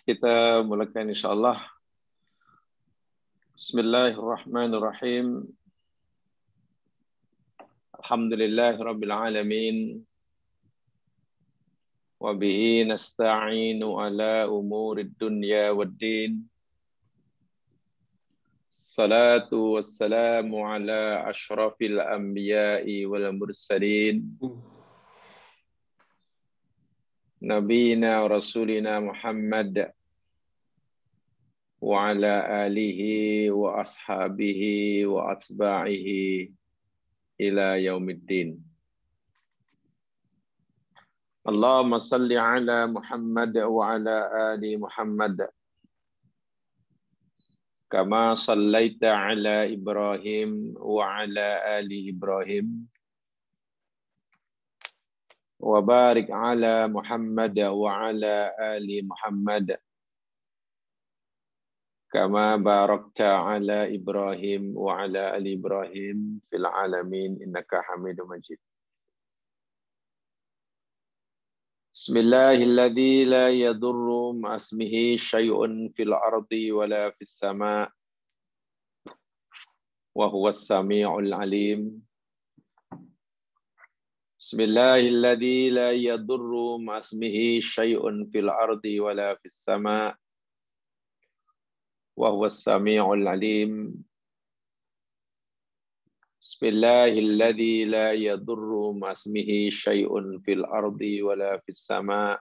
kita mulakan insyaAllah. Bismillahirrahmanirrahim. Alhamdulillahirrabbilalamin. Wabihi nasta'inu ala umurid dunya waddin. Salatu wassalamu ala ashrafil anbiya'i wal mursalin. Nabina wa rasulina Muhammad wa ala alihi wa ashabihi wa atba'ihi ila yaumiddin. Allahumma salli ala Muhammad wa ala ali Muhammad kama sallaita ala Ibrahim wa ala ali Ibrahim wa barik ala Muhammad wa ala ali Muhammad kama barakta ala Ibrahim wa ala ali Ibrahim fil alamin innaka Hamidum Majid. Bismillahilladzi la yadurru ma'asmihi syai'un fil ardi wala fis sama' wa huwas sami'ul alim. Bismillahilladzi la yadurru ma'asmihi syai'un fil ardi wala fis sama' wa huwas sami'ul alim. Bismillahilladzi la yadurru ma'asmihi syai'un fil ardi wala fis sama'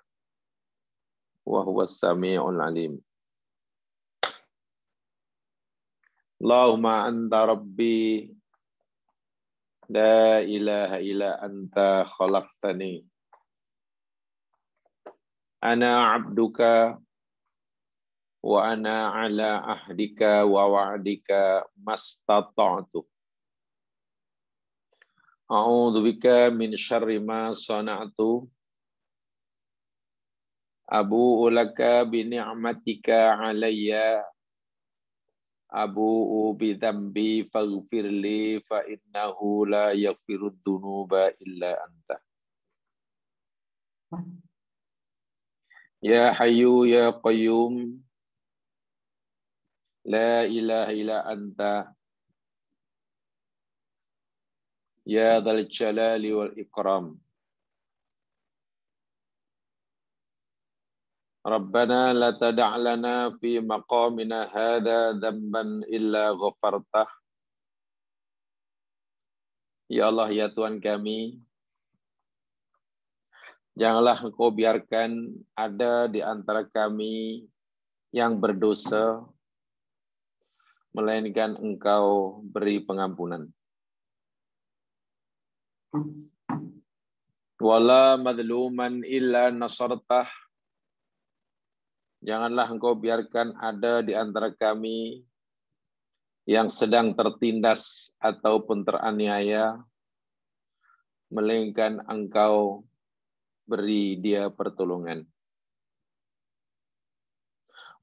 wa huwas sami'ul alim. Allahumma anta rabbi la ilaha illa anta khalaqtani ana 'abduka wa ana ala ahdika wa wa'dika mastata'tu. A'udzu bika min syarri ma sana'tu. Abu'u laka bi ni'matika 'alayya. Abu'u bi dzambi faghfirli fa innahu la yaghfirud dzunuba illa anta. Ya Hayyu ya Qayyum la ilaha illa anta ya dzal jalali wal ikram. Rabbana la tada' lana fi maqamina hadza dzamban illa ghafartah. Ya Allah ya Tuhan kami, janganlah Engkau biarkan ada di antara kami yang berdosa melainkan Engkau beri pengampunan. Wala madluman illa nasartah. Janganlah Engkau biarkan ada di antara kami yang sedang tertindas ataupun teraniaya, melainkan Engkau beri dia pertolongan.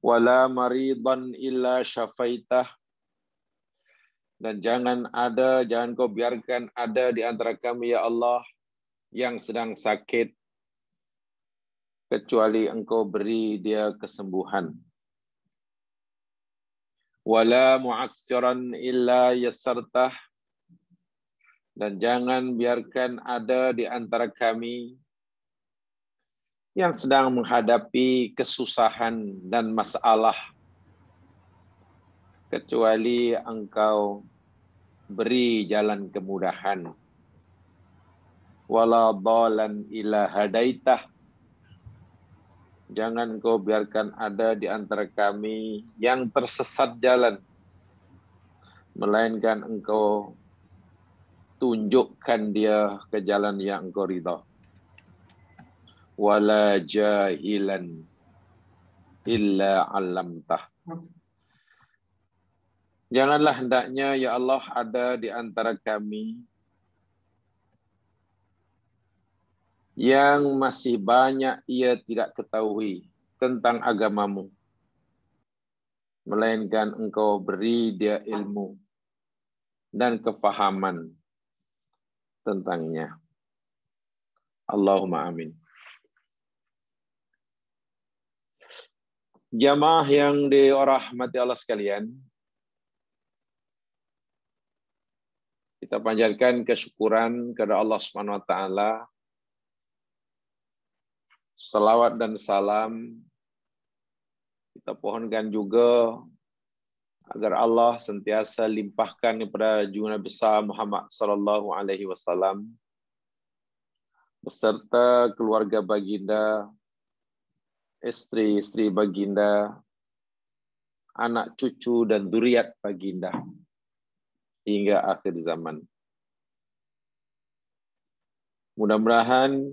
Wala maridan illa syafaitah. Dan jangan Kau biarkan ada di antara kami, ya Allah, yang sedang sakit, kecuali Engkau beri dia kesembuhan. Wala mu'assiran illa yassartah. Dan jangan biarkan ada di antara kami yang sedang menghadapi kesusahan dan masalah, kecuali Engkau beri jalan kemudahan. Wala dhalan illa hadaitah. Jangan Engkau biarkan ada di antara kami yang tersesat jalan, melainkan Engkau tunjukkan dia ke jalan yang Engkau ridha. Wala jahilan illa 'allamtah. Janganlah hendaknya, ya Allah, ada di antara kami yang masih banyak ia tidak ketahui tentang agamamu, melainkan Engkau beri dia ilmu dan kefahaman tentangnya. Allahumma amin. Jamaah yang dirahmati Allah sekalian, kita panjatkan kesyukuran kepada Allah Subhanahu wa taala. Salawat dan salam kita pohonkan juga agar Allah sentiasa limpahkan kepada junjungan besar Muhammad sallallahu alaihi wasallam beserta keluarga baginda, istri-istri baginda, anak cucu dan zuriat baginda hingga akhir zaman. Mudah-mudahan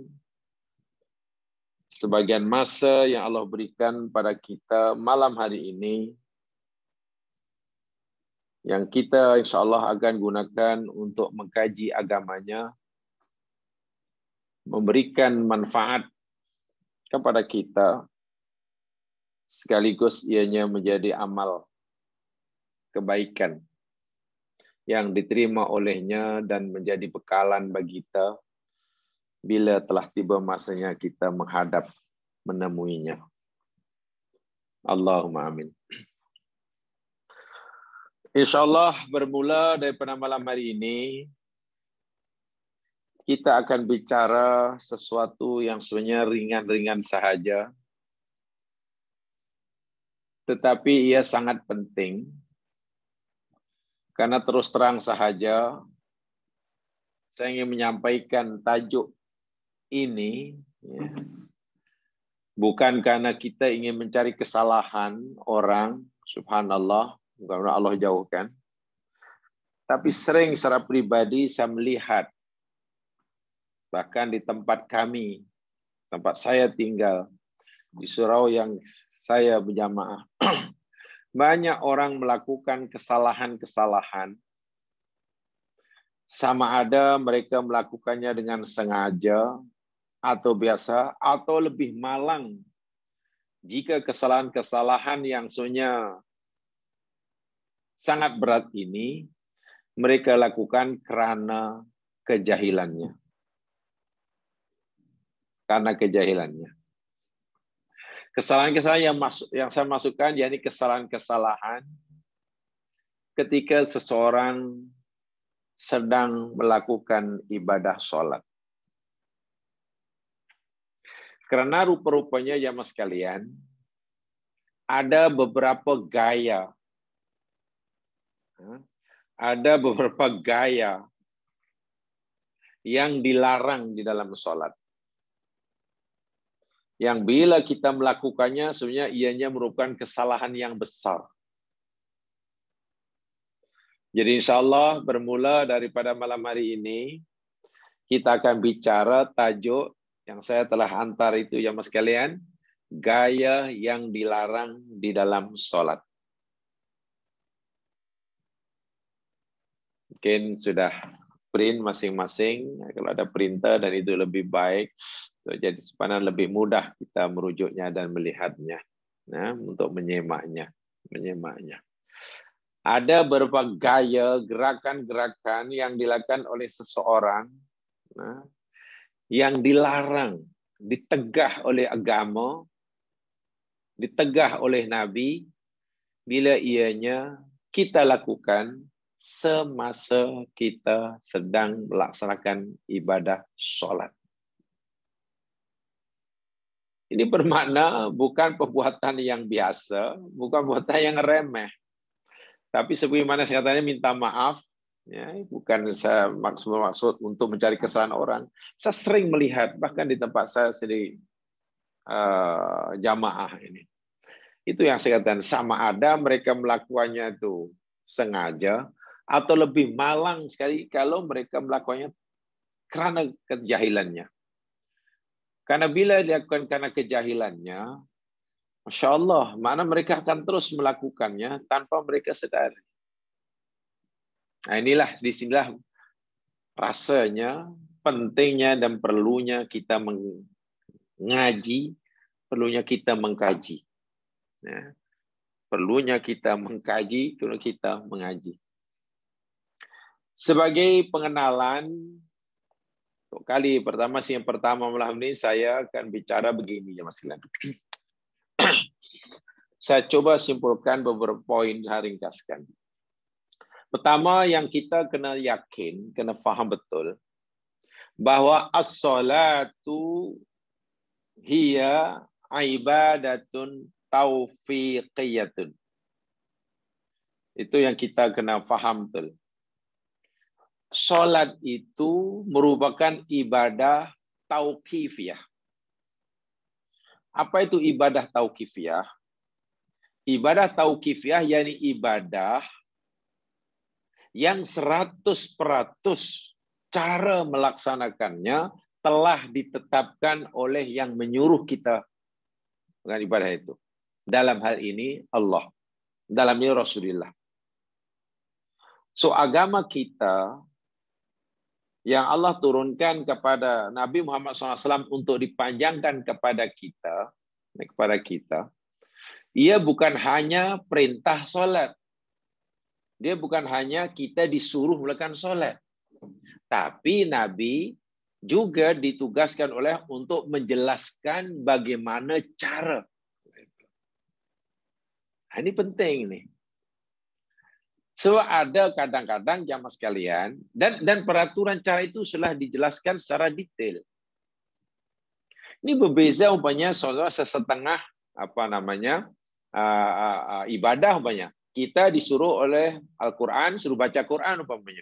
sebagian masa yang Allah berikan pada kita malam hari ini, yang kita insyaAllah akan gunakan untuk mengkaji agamanya, memberikan manfaat kepada kita, sekaligus ianya menjadi amal kebaikan yang diterima olehnya dan menjadi bekalan bagi kita bila telah tiba masanya kita menghadap menemuinya. Allahumma amin. InsyaAllah bermula daripada malam hari ini, kita akan bicara sesuatu yang sebenarnya ringan-ringan sahaja, tetapi ia sangat penting, karena terus terang sahaja, saya ingin menyampaikan tajuk ini, ya, bukan karena kita ingin mencari kesalahan orang, subhanallah, bukan Allah jauhkan, tapi sering secara pribadi saya melihat, bahkan di tempat kami, tempat saya tinggal, di surau yang saya berjamaah, banyak orang melakukan kesalahan-kesalahan, sama ada mereka melakukannya dengan sengaja, atau biasa, atau lebih malang, jika kesalahan-kesalahan yang sebenarnya sangat berat ini, mereka lakukan karena kejahilannya. Karena kejahilannya. Kesalahan-kesalahan yang saya masukkan, yakni kesalahan-kesalahan ketika seseorang sedang melakukan ibadah sholat. Karena rupa-rupanya jamaah sekalian, ada beberapa gaya. Ada beberapa gaya yang dilarang di dalam sholat. Yang bila kita melakukannya, sebenarnya ianya merupakan kesalahan yang besar. Jadi insya Allah bermula daripada malam hari ini, kita akan bicara tajuk yang saya telah hantar itu ya mas sekalian, gaya yang dilarang di dalam sholat. Mungkin sudah print masing-masing, kalau ada printer dan itu lebih baik, jadi sebenarnya lebih mudah kita merujuknya dan melihatnya, nah, untuk menyemaknya. Ada beberapa gaya, gerakan-gerakan yang dilakukan oleh seseorang, nah, yang dilarang, ditegah oleh agama, ditegah oleh Nabi, bila ianya kita lakukan semasa kita sedang melaksanakan ibadah sholat. Ini bermakna bukan perbuatan yang biasa, bukan perbuatan yang remeh. Tapi sebagaimana saya katanya minta maaf, ya, bukan saya maksud untuk mencari kesalahan orang. Saya sering melihat, bahkan di tempat saya sendiri, jamaah ini. Itu yang saya katakan, sama ada mereka melakukannya itu sengaja, atau lebih malang sekali kalau mereka melakukannya karena kejahilannya. Karena bila dilakukan karena kejahilannya, Masya Allah, mana mereka akan terus melakukannya tanpa mereka sadari. Nah inilah, disinilah rasanya, pentingnya dan perlunya kita mengaji, perlunya kita mengkaji. Ya. Perlunya kita mengkaji, perlunya kita mengaji. Sebagai pengenalan, kali pertama yang pertama malam ini saya akan bicara begini ya Mas Gilan. Saya coba simpulkan beberapa poin, saya ringkaskan. Pertama, yang kita kena yakin, kena faham betul, bahwa as-salatu hiya ibadatun taufiqiyatun. Itu yang kita kena faham betul. Salat itu merupakan ibadah tauqifiyah. Apa itu ibadah tauqifiyah? Ibadah tauqifiyah yakni ibadah yang 100% cara melaksanakannya telah ditetapkan oleh yang menyuruh kita dengan ibadah itu. Dalam hal ini Allah. Dalam ini Rasulullah. So agama kita yang Allah turunkan kepada Nabi Muhammad SAW untuk dipanjangkan kepada kita, ia bukan hanya perintah solat. Dia bukan hanya kita disuruh melakukan solat. Tapi Nabi juga ditugaskan oleh untuk menjelaskan bagaimana cara. Ini penting nih. So ada kadang-kadang jamaah sekalian dan peraturan cara itu sudah dijelaskan secara detail. Ini berbeza umpamanya setengah ibadah umpamanya. Kita disuruh oleh Al-Quran, suruh baca Quran umpamanya.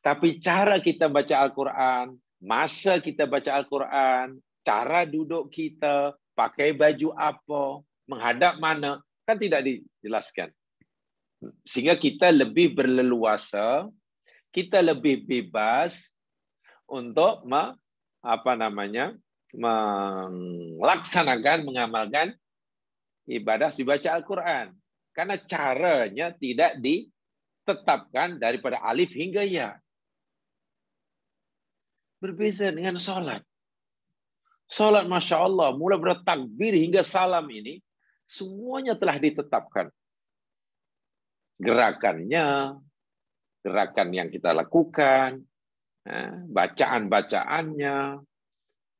Tapi cara kita baca Al-Quran, masa kita baca Al-Quran, cara duduk kita, pakai baju apa, menghadap mana, kan tidak dijelaskan. Sehingga kita lebih berleluasa, kita lebih bebas untuk melaksanakan, mengamalkan ibadah dibaca Al-Quran. Karena caranya tidak ditetapkan daripada alif hingga ya. Berbeza dengan sholat. Sholat Masya Allah, mulai bertakbir hingga salam ini, semuanya telah ditetapkan. Gerakannya, gerakan yang kita lakukan, bacaan-bacaannya,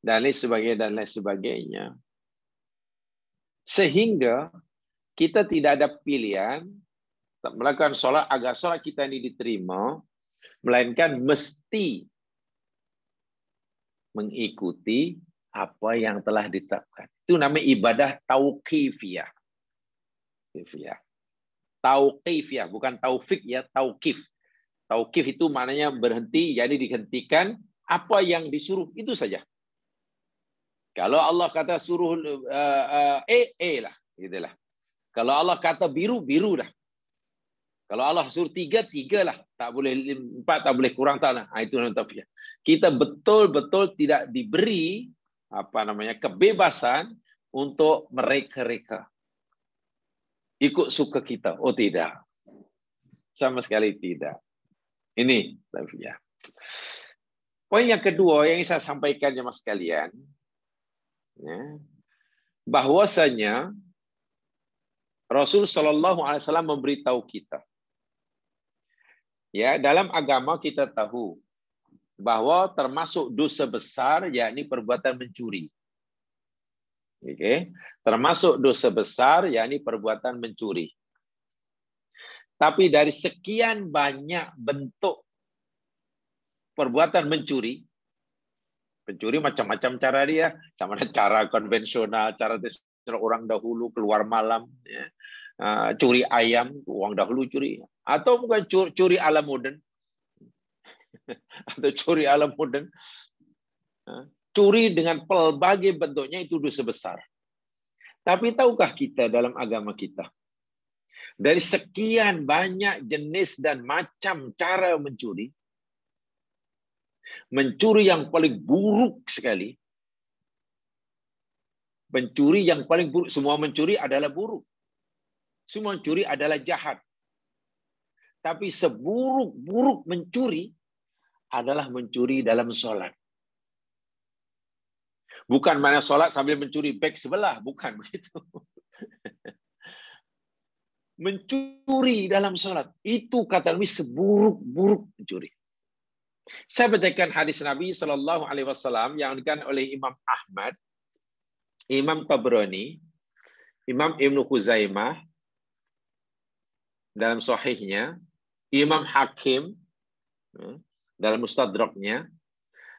dan lain sebagainya. Sehingga kita tidak ada pilihan melakukan sholat agar sholat kita ini diterima, melainkan mesti mengikuti apa yang telah ditetapkan. Itu namanya ibadah tauqifiyah. Tauqifiyah, bukan taufik ya, tauqif. Tauqif itu maknanya berhenti, jadi dihentikan apa yang disuruh itu saja. Kalau Allah kata suruh lah, gitulah. Kalau Allah kata biru, biru dah. Kalau Allah suruh 3, 3 lah. Tak boleh 4, tak boleh kurang tak lah. Itu namanya tauqif. Kita betul-betul tidak diberi kebebasan untuk mereka-reka. Ikut suka kita. Oh tidak. Sama sekali tidak. Ini tauqif. Poin yang kedua yang saya sampaikan jemaah sekalian, bahwasanya Rasul Shallallahu Alaihi Wasallam memberitahu kita, ya dalam agama kita tahu bahwa termasuk dosa besar yakni perbuatan mencuri. Oke, termasuk dosa besar yakni perbuatan mencuri. Tapi dari sekian banyak bentuk perbuatan mencuri macam-macam cara dia, sama ada cara konvensional, cara orang dahulu keluar malam, ya. Curi ayam, orang dahulu curi, atau bukan curi ala modern, atau curi ala modern, curi dengan pelbagai bentuknya itu dosa besar. Tapi tahukah kita dalam agama kita, dari sekian banyak jenis dan macam cara mencuri yang paling buruk sekali, mencuri yang paling buruk, semua mencuri adalah buruk. Semua mencuri adalah jahat. Tapi seburuk-buruk mencuri adalah mencuri dalam sholat. Bukan mana sholat sambil mencuri beg sebelah. Bukan begitu. Mencuri dalam sholat. Itu kata Nabi seburuk-buruk mencuri. Saya bacakan hadis Nabi SAW yang dikatakan oleh Imam Ahmad, Imam Tabrani, Imam Ibnu Khuzaimah dalam sahihnya, Imam Hakim dalam Mustadraknya,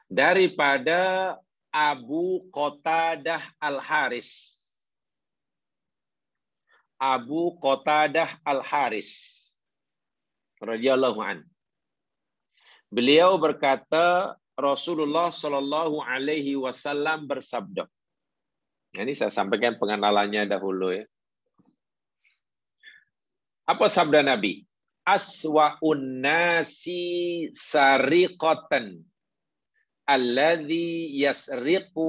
daripada Abu Qatadah Al-Haris. Abu Qatadah Al-Haris radhiyallahu an. Beliau berkata, Rasulullah Shallallahu alaihi wasallam bersabda. Ini saya sampaikan pengenalannya dahulu ya. Apa sabda Nabi? Aswa'un nasi sariqatan alladhi yasriqu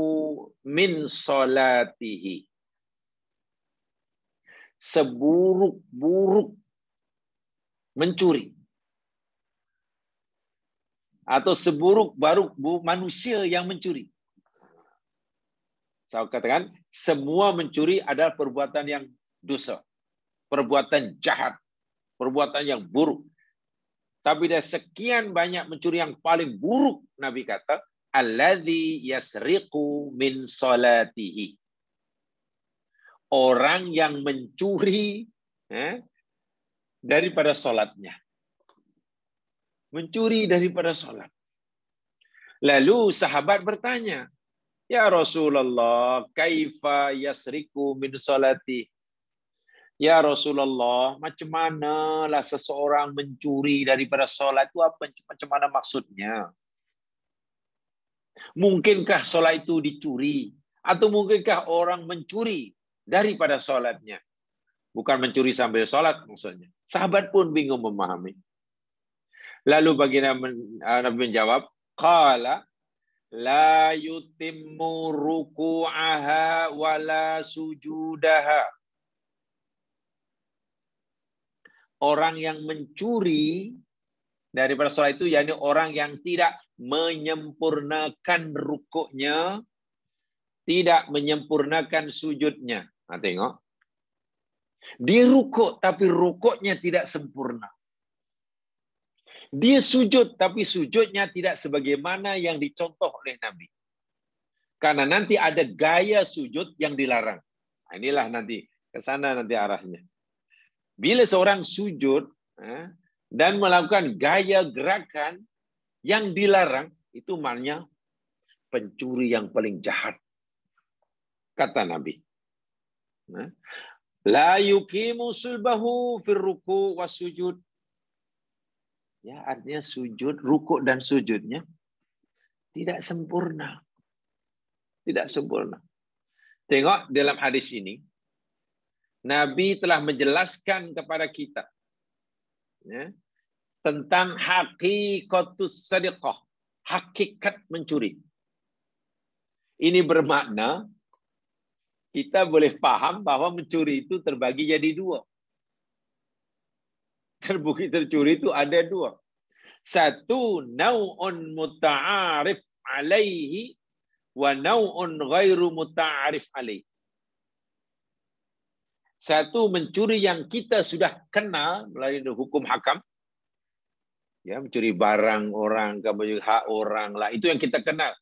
min salatihi. Seburuk-buruk mencuri. Atau seburuk-buruk manusia yang mencuri. Saya katakan, semua mencuri adalah perbuatan yang dosa. Perbuatan jahat. Perbuatan yang buruk. Tapi dari sekian banyak mencuri yang paling buruk, Nabi kata, alladzi yasriqu min salatihi. Orang yang mencuri daripada salatnya. Mencuri daripada salat. Lalu sahabat bertanya, ya Rasulullah, kaifa yasriqu min salati? Ya Rasulullah, macam manalah seseorang mencuri daripada salat itu apa? Macam mana maksudnya? Mungkinkah salat itu dicuri? Atau mungkinkah orang mencuri daripada salatnya? Bukan mencuri sambil salat maksudnya. Sahabat pun bingung memahami. Lalu baginda Nabi menjawab, qala la yutimmu ruku'aha wala sujudaha. Orang yang mencuri daripada salat itu, yakni orang yang tidak menyempurnakan rukuknya, tidak menyempurnakan sujudnya. Nah, tengok. Dia rukuk, tapi rukuknya tidak sempurna. Dia sujud, tapi sujudnya tidak sebagaimana yang dicontoh oleh Nabi. Karena nanti ada gaya sujud yang dilarang. Nah, inilah nanti, ke sana nanti arahnya. Bila seorang sujud dan melakukan gaya gerakan yang dilarang, itu maknanya pencuri yang paling jahat. Kata Nabi. La yuqimu sulbahu fir ruku' was sujud. Ya, artinya sujud, rukuk dan sujudnya tidak sempurna. Tidak sempurna. Tengok dalam hadis ini, Nabi telah menjelaskan kepada kita tentang hakikatus sadiqah, hakikat mencuri. Ini bermakna kita boleh paham bahwa mencuri itu terbagi jadi dua. Tercuri itu ada dua. Satu, nau'un muta'arif alaihi wa nau'un ghairu muta'arif alaihi. Satu, mencuri yang kita sudah kenal melalui hukum hakam. Ya, mencuri barang orang, kemudian hak orang lah. Itu yang kita kenal.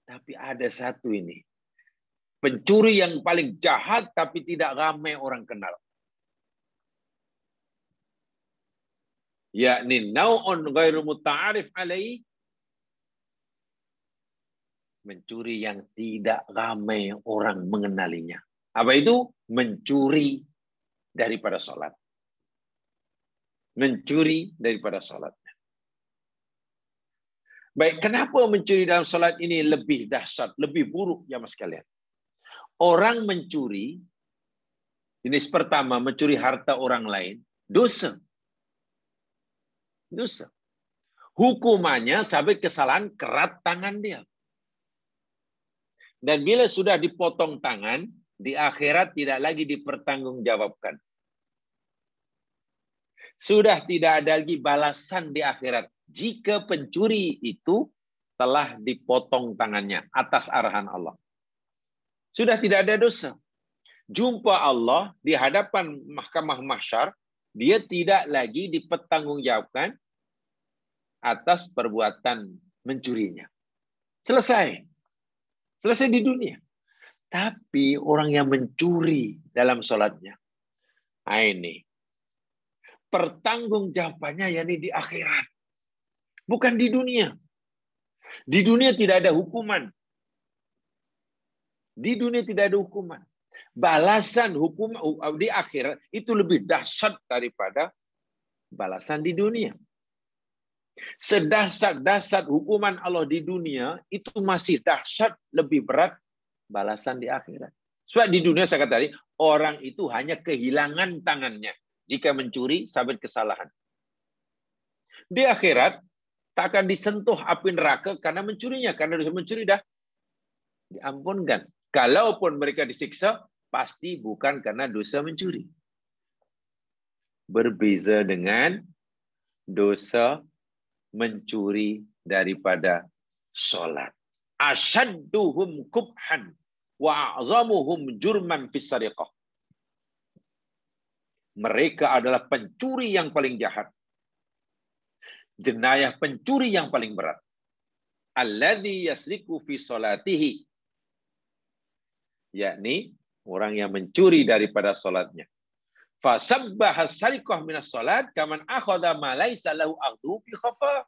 Tapi ada satu ini. Pencuri yang paling jahat tapi tidak ramai orang kenal. Yakni nau'un ghairu muta'arif alaihi. Mencuri yang tidak ramai orang mengenalinya. Apa itu? Mencuri daripada salat. Mencuri daripada salat. Baik, kenapa mencuri dalam salat ini lebih dahsyat, lebih buruk ya mas sekalian? Orang mencuri, jenis pertama mencuri harta orang lain, dosa. Dosa. Hukumannya sampai kesalahan kerat tangan dia. Dan bila sudah dipotong tangan, di akhirat tidak lagi dipertanggungjawabkan. Sudah tidak ada lagi balasan di akhirat. Jika pencuri itu telah dipotong tangannya atas arahan Allah. Sudah tidak ada dosa. Jumpa Allah di hadapan mahkamah mahsyar, dia tidak lagi dipertanggungjawabkan atas perbuatan mencurinya. Selesai. Selesai di dunia. Tapi orang yang mencuri dalam sholatnya, nah ini pertanggungjawabannya yakni di akhirat, bukan di dunia. Di dunia tidak ada hukuman. Di dunia tidak ada hukuman. Balasan hukum di akhirat itu lebih dahsyat daripada balasan di dunia. Sedahsyat-dahsyat hukuman Allah di dunia itu masih dahsyat, lebih berat balasan di akhirat. Sebab di dunia saya kata tadi, orang itu hanya kehilangan tangannya jika mencuri sabit kesalahan. Di akhirat tak akan disentuh api neraka karena mencurinya, karena dosa mencuri dah diampunkan. Kalaupun mereka disiksa, pasti bukan karena dosa mencuri. Berbeza dengan dosa mencuri daripada sholat. Asyadduhum kubhan wa a'zamuhum jurman fis sariqah. Mereka adalah pencuri yang paling jahat. Jenayah pencuri yang paling berat. Alladzi yasriku fi salatihi. Yakni orang yang mencuri daripada salatnya. Fasabbaha sariqah minas salat kaman akhadha ma laysa lahu aqdu fi khafa.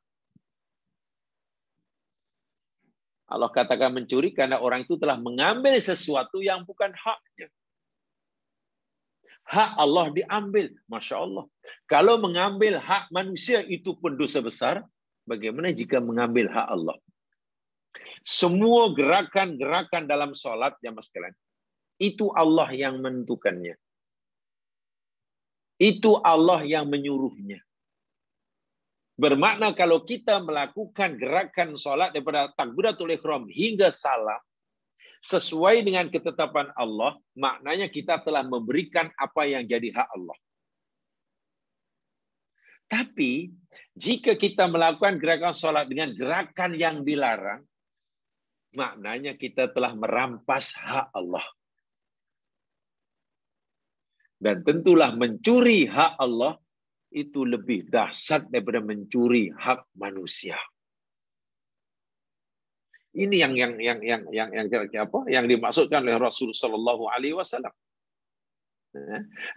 Allah katakan mencuri karena orang itu telah mengambil sesuatu yang bukan haknya. Hak Allah diambil, Masya Allah. Kalau mengambil hak manusia itu pun dosa besar, bagaimana jika mengambil hak Allah? Semua gerakan-gerakan dalam sholat, jamaah sekalian, itu Allah yang menentukannya. Itu Allah yang menyuruhnya. Bermakna kalau kita melakukan gerakan sholat daripada takbiratul ihram hingga salam, sesuai dengan ketetapan Allah, maknanya kita telah memberikan apa yang jadi hak Allah. Tapi, jika kita melakukan gerakan sholat dengan gerakan yang dilarang, maknanya kita telah merampas hak Allah. Dan tentulah mencuri hak Allah itu lebih dahsyat daripada mencuri hak manusia. Ini yang dimaksudkan oleh Rasul sallallahu alaihi wasallam.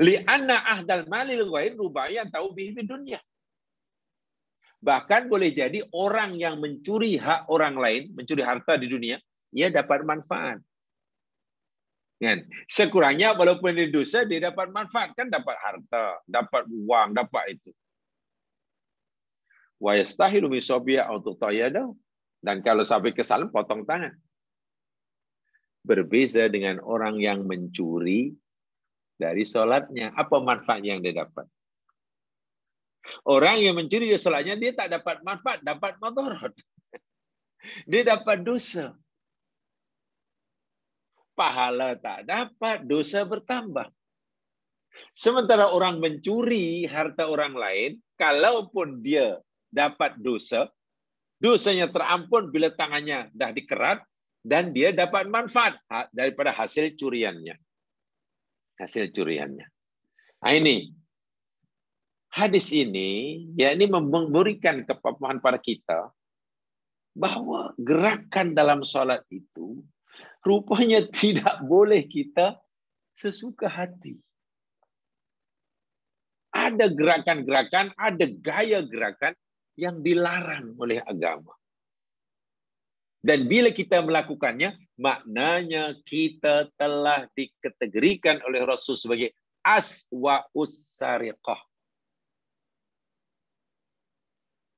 Li'anna ahdal malil ghair rubayan tahu bihi dunya. Bahkan boleh jadi orang yang mencuri hak orang lain, mencuri harta di dunia, ia dapat manfaat. Kan? Sekurangnya walaupun dia dosa, dia dapat manfaat, kan dapat harta, dapat uang, dapat itu. Wa yastahilu min sabiya untuk tayadahu. Dan kalau sampai ke salam, potong tangan. Berbeza dengan orang yang mencuri dari sholatnya. Apa manfaat yang dia dapat? Orang yang mencuri dari sholatnya, dia tak dapat manfaat, dapat madarat. Dia dapat dosa. Pahala tak dapat, dosa bertambah. Sementara orang mencuri harta orang lain, kalaupun dia dapat dosa, dosanya terampun bila tangannya dah dikerat, dan dia dapat manfaat daripada hasil curiannya. Hasil curiannya. Nah ini, hadis ini, ya ini memberikan kepahaman pada kita, bahwa gerakan dalam sholat itu, rupanya tidak boleh kita sesuka hati. Ada gerakan-gerakan, ada gaya gerakan yang dilarang oleh agama. Dan bila kita melakukannya, maknanya kita telah dikategorikan oleh Rasul sebagai aswa'us sariqah.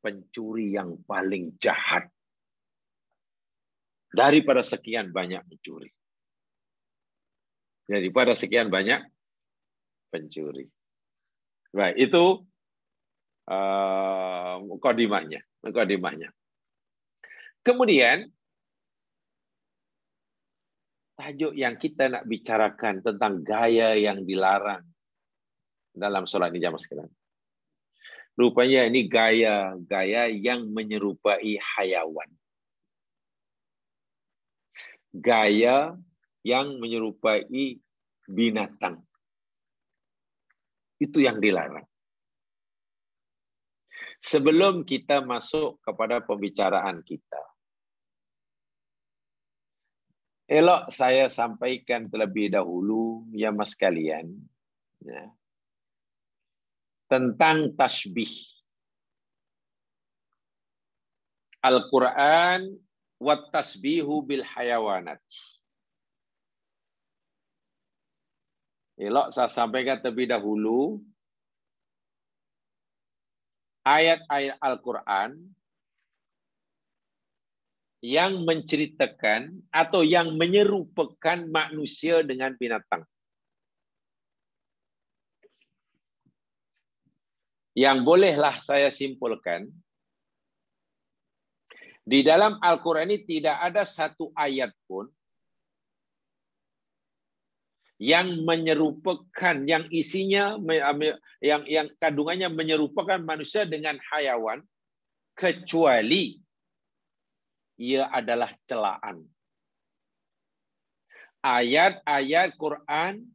Pencuri yang paling jahat daripada sekian banyak pencuri. Daripada sekian banyak pencuri. Baik, itu mukadimahnya. Kemudian, tajuk yang kita nak bicarakan tentang gaya yang dilarang dalam sholat ini jamaah sekalian. Rupanya ini gaya yang menyerupai hayawan. Gaya yang menyerupai binatang. Itu yang dilarang. Sebelum kita masuk kepada pembicaraan kita, Elok saya sampaikan terlebih dahulu, ya mas kalian, ya, tentang tasbih. Al-Quran wa tasbihu bil hayawanat. Elok saya sampaikan terlebih dahulu ayat-ayat Al-Quran yang menceritakan atau yang menyerupakan manusia dengan binatang. Yang bolehlah saya simpulkan, di dalam Al-Quran ini tidak ada satu ayat pun yang menyerupakan, yang isinya, yang kandungannya menyerupakan manusia dengan hayawan, kecuali ia adalah celaan. Ayat-ayat Quran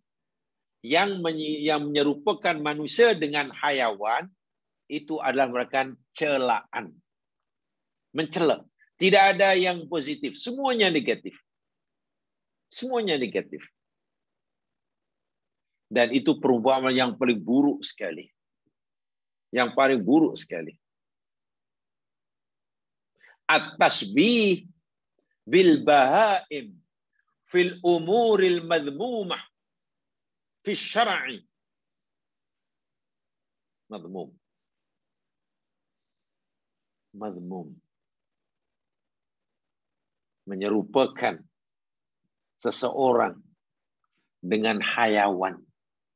yang menyerupakan manusia dengan hayawan itu adalah merupakan celaan. Mencela. Tidak ada yang positif. Semuanya negatif. Semuanya negatif. Dan itu perumpamaan yang paling buruk sekali. Yang paling buruk sekali. At-tasbih bil bahaim fil umuril madhmumah fi syar'i. Madhmum. Madhmum. Menyerupakan seseorang dengan hayawan,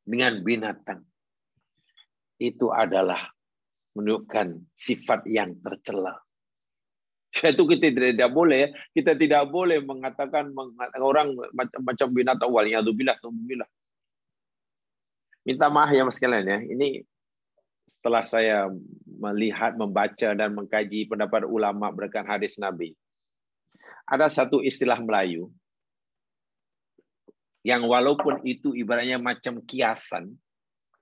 dengan binatang. Itu adalah menunjukkan sifat yang tercela. Itu kita tidak boleh, kita tidak boleh mengatakan orang macam binatang. Waliyadzubillah. Minta maaf ya mas sekalian ya. Ini setelah saya melihat, membaca dan mengkaji pendapat ulama berdasarkan hadis Nabi. Ada satu istilah Melayu yang walaupun itu ibaratnya macam kiasan,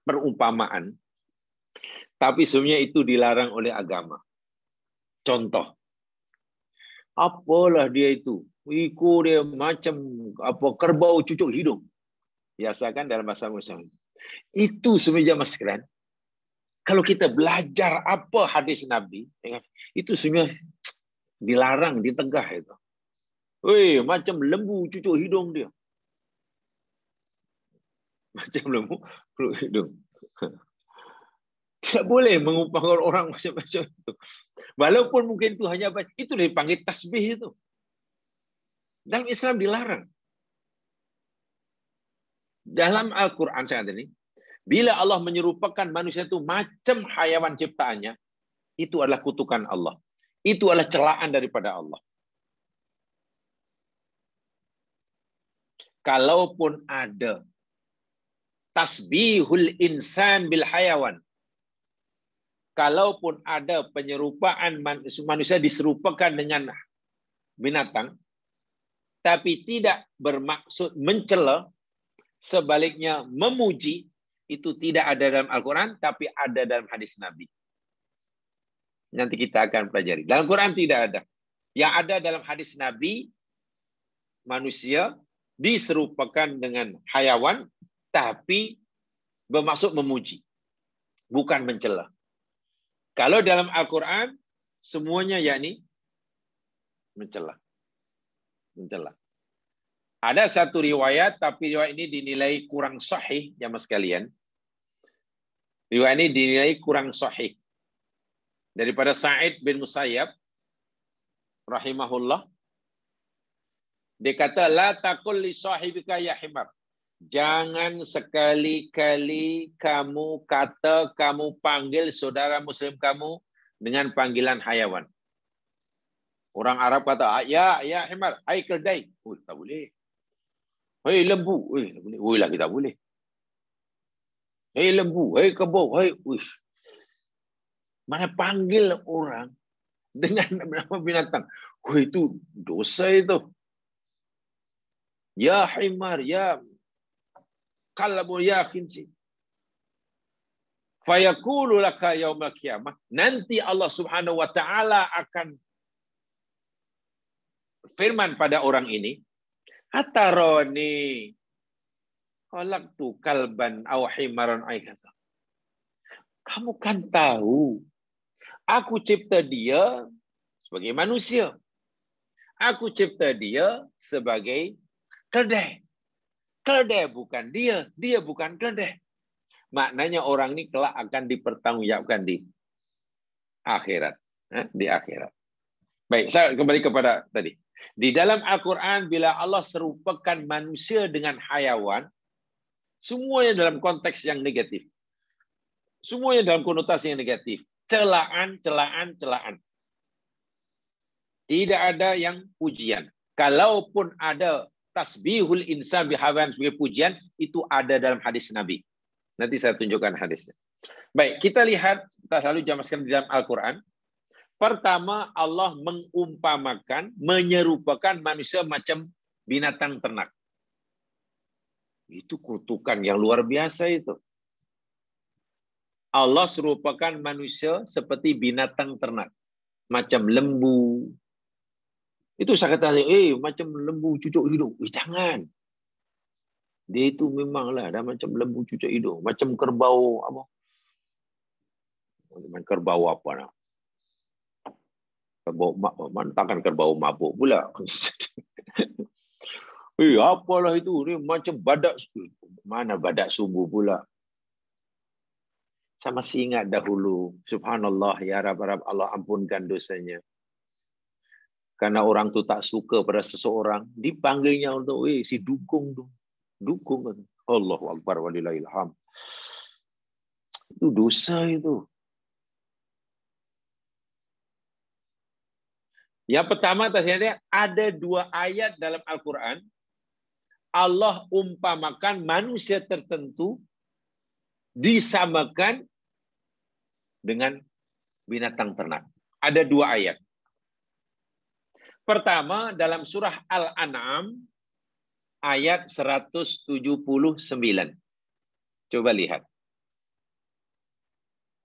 perumpamaan, tapi sebenarnya itu dilarang oleh agama. Contoh, apalah dia itu? Ikut dia macam apa kerbau cucuk hidung. Biasa kan dalam bahasa Muslim. Itu sebenarnya mas sekalian. Kalau kita belajar apa hadis Nabi, itu sebenarnya dilarang, ditegah itu. Weh, macam lembu cucuk hidung dia. Macam lembu cucuk hidung. Tidak boleh mengumpamakan orang macam-macam itu. Walaupun mungkin itu hanya itu dipanggil tasbih itu. Dalam Islam dilarang. Dalam Al-Quran saat ini, bila Allah menyerupakan manusia itu macam hayawan ciptaannya, itu adalah kutukan Allah. Itu adalah celaan daripada Allah. Kalaupun ada tasbihul insan bil hayawan, kalaupun ada penyerupaan manusia diserupakan dengan binatang, tapi tidak bermaksud mencela, sebaliknya memuji, itu tidak ada dalam Al-Quran, tapi ada dalam hadis Nabi. Nanti kita akan pelajari. Dalam Quran tidak ada. Yang ada dalam hadis Nabi, manusia diserupakan dengan hayawan, tapi bermaksud memuji, bukan mencela. Kalau dalam Al-Quran, semuanya yakni mencela. Mencela. Ada satu riwayat, tapi riwayat ini dinilai kurang sahih, ya mas sekalian. Riwayat ini dinilai kurang sahih. Daripada Sa'id bin Musayyab, rahimahullah, dia kata, la taqul li sahibika ya himar. Jangan sekali-kali kamu kata, kamu panggil saudara muslim kamu dengan panggilan hayawan. Orang Arab kata, ya himar, hai keldai. Tak boleh. Hei lembu. Tak boleh. Lagi tak boleh. Hei lembu, hei kebau, hei. Mana panggil orang dengan nama binatang. Itu dosa itu. Ya himar, ya kalbu, ya khinsi. Fayaqulu laka yaumil qiyamah. Nanti Allah Subhanahu wa taala akan firman pada orang ini, Ataroni khalaqtu kalban aw himaran aikasa. Kamu kan tahu, aku cipta dia sebagai manusia. Aku cipta dia sebagai keledai. Keledai bukan dia, dia bukan keledai. Maknanya orang ini kelak akan dipertanggungjawabkan di akhirat. Di akhirat. Baik, saya kembali kepada tadi. Di dalam Al-Quran, bila Allah serupakan manusia dengan hayawan, semuanya dalam konteks yang negatif. Semuanya dalam konotasi yang negatif. Celaan, celaan, celaan. Tidak ada yang pujian. Kalaupun ada tasbihul insan bihawan sebagai pujian, itu ada dalam hadis Nabi. Nanti saya tunjukkan hadisnya. Baik, kita lihat, kita selalu jamaskan di dalam Al-Quran. Pertama, Allah mengumpamakan, menyerupakan manusia macam binatang ternak. Itu kutukan yang luar biasa itu. Allah serupakan manusia seperti binatang ternak. Macam lembu. Itu saya kata, macam lembu cucuk hidung. Jangan. Dia itu memanglah dah macam lembu cucuk hidung. Macam kerbau apa? Macam kerbau apa nak? Kerbau takkan kerbau mabuk pula. Apalah itu? Ni macam badak. Mana badak sumbu pula? Saya masih ingat dahulu. Subhanallah, ya Rabb, Allah ampunkan dosanya. Karena orang tu tak suka pada seseorang, dipanggilnya untuk, si dukung tu. Dukung. Allahu Akbar walillahil hamd. Itu dosa itu. Yang pertama ternyata ada 2 ayat dalam Al-Quran. Allah umpamakan manusia tertentu disamakan dengan binatang ternak. Ada 2 ayat. Pertama dalam surah Al-An'am ayat 179. Coba lihat.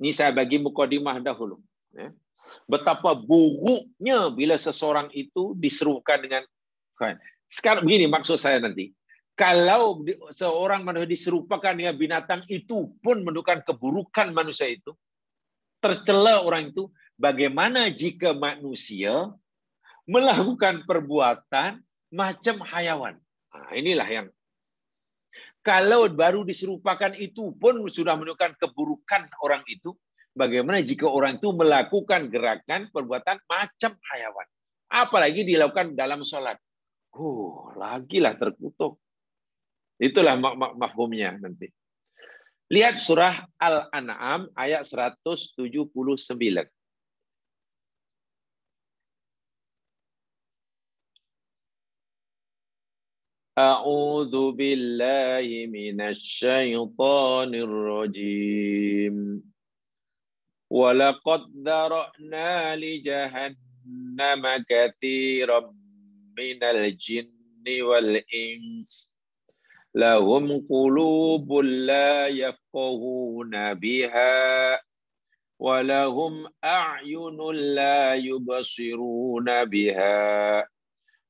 Ini saya bagi mukadimah dahulu. Betapa buruknya bila seseorang itu diserukan dengan... Sekarang begini maksud saya nanti. Kalau seorang manusia diserupakan dengan binatang, itu pun menunjukkan keburukan manusia itu. Tercela orang itu. Bagaimana jika manusia melakukan perbuatan macam hayawan? Nah, inilah yang kalau baru diserupakan itu pun sudah menunjukkan keburukan orang itu. Bagaimana jika orang itu melakukan gerakan perbuatan macam hayawan? Apalagi dilakukan dalam sholat. Lagilah terkutuk. Itulah mafhumnya nanti. Lihat surah Al-An'am ayat 179. A'udzu billahi minasy syaithanir rajim. Wa laqad dzara'na li jahannama katsiran minal jinni wal ins. Lahum qulubun la yafqahuna biha wa lahum a'yunun la yubsiruna biha.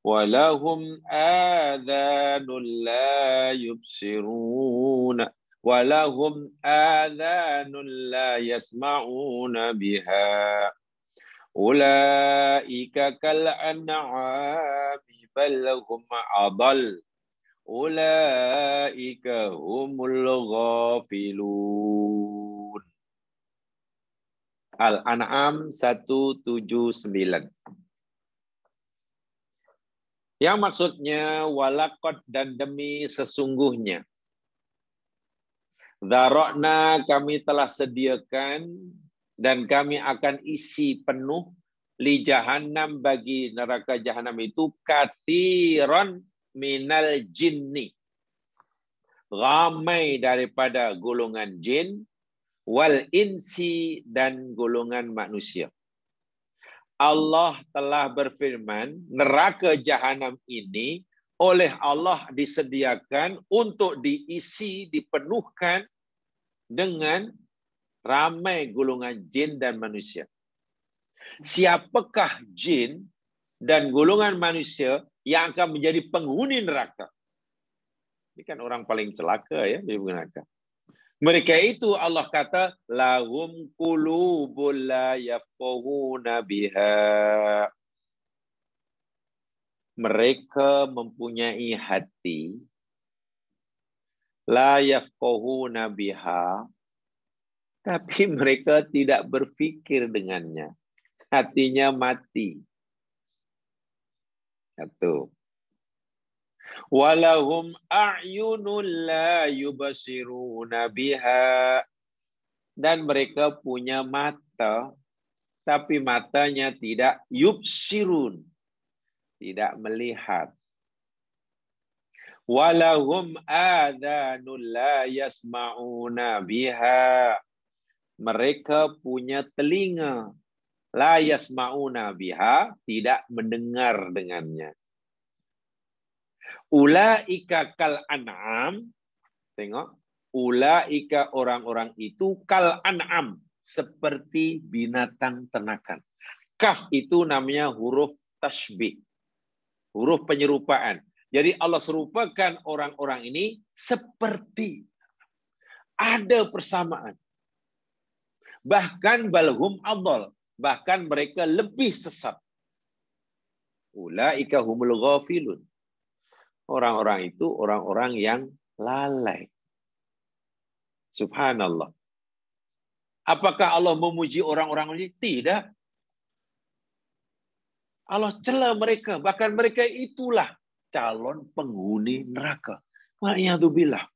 Walahum adhanun la yubsiruna walahum adhanun la yasma'una biha ulaika kal an'ami bal hum adall ulaika humul ghafilun. Al-An'am 179. Yang maksudnya walaqad dan demi sesungguhnya. Dzara'na kami telah sediakan dan kami akan isi penuh li jahannam bagi neraka jahannam itu katsiran minal jinni. Ramai daripada golongan jin wal insi dan golongan manusia. Allah telah berfirman, neraka jahanam ini oleh Allah disediakan untuk diisi, dipenuhkan dengan ramai golongan jin dan manusia. Siapakah jin dan golongan manusia yang akan menjadi penghuni neraka. Ini kan orang paling celaka ya di neraka. Mereka itu Allah kata lahum qulubul la yafqahuna biha. Mereka mempunyai hati la yafqahuna biha, tapi mereka tidak berfikir dengannya. Hatinya mati. Satu. Walahum a'yunul la yubasiruna biha. Dan mereka punya mata, tapi matanya tidak yubsirun, tidak melihat. Walahum adhanul la yasma'una biha. Mereka punya telinga, la yasma'una biha, tidak mendengar dengannya. Ulaika kal an'am. Tengok. Ulaika orang-orang itu kal an'am. Seperti binatang ternakan. Kaf itu namanya huruf tashbih. Huruf penyerupaan. Jadi Allah serupakan orang-orang ini seperti. Ada persamaan. Bahkan balhum adol. Bahkan mereka lebih sesat. Ulaika humul ghafilun. Orang-orang itu orang-orang yang lalai. Subhanallah. Apakah Allah memuji orang-orang ini? Tidak. Allah cela mereka. Bahkan mereka itulah calon penghuni neraka. Wa'iyadzubillah.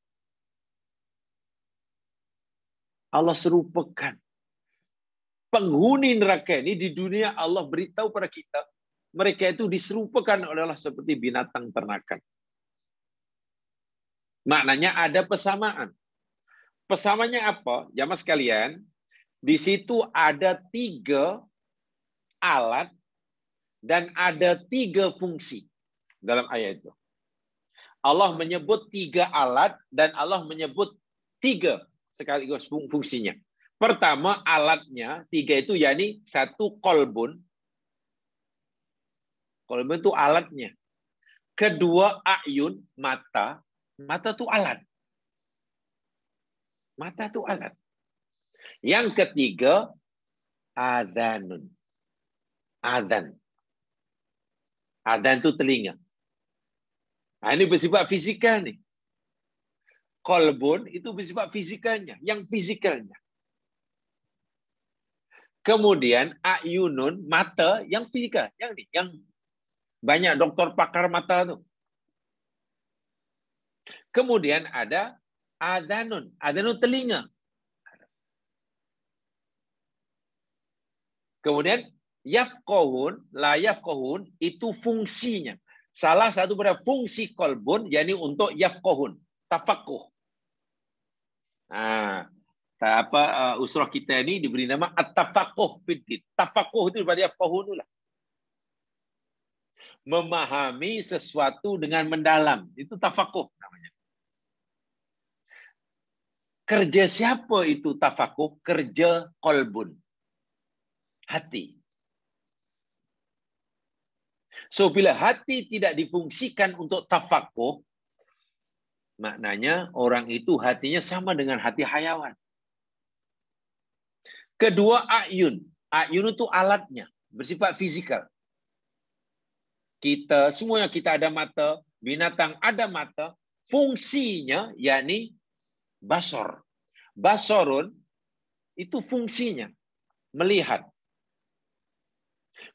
Allah serupakan. Penghuni neraka ini di dunia Allah beritahu pada kita. Mereka itu diserupakan oleh Allah seperti binatang ternakan. Maknanya ada persamaan. Persamaannya apa? Jamaah sekalian, di situ ada 3 alat dan ada 3 fungsi dalam ayat itu. Allah menyebut 3 alat dan Allah menyebut 3 sekaligus fungsinya. Pertama alatnya 3 itu yakni 1 kolbun. Kolbun itu alatnya. Kedua ayun, mata. Mata itu alat. Mata itu alat. Yang ketiga, adhanun. Adhan. Adhan itu telinga. Nah, ini bersifat fisikal nih. Kolbun itu bersifat fisikalnya. Yang fisikalnya. Kemudian ayunun, mata yang fisikal. Yang ini, yang banyak dokter pakar mata itu. Kemudian ada adhanun. Adhanun telinga. Kemudian yafqahun, la yafqahun itu fungsinya. Salah satu pada fungsi kolbun yakni untuk yafqahun, tafaqquh. Nah, usrah kita ini diberi nama at-tafaqquh fiddin. Tafaqquh itu daripada yafqahun lah. Memahami sesuatu dengan mendalam, itu tafaqquh namanya. Kerja siapa itu tafaqquh? Kerja kolbun. Hati. So, bila hati tidak difungsikan untuk tafaqquh, maknanya orang itu hatinya sama dengan hati hayawan. Kedua, ayun. Ayun itu alatnya, bersifat fisikal. Kita, semuanya kita ada mata, binatang ada mata, fungsinya yakni basor. Basorun itu fungsinya melihat.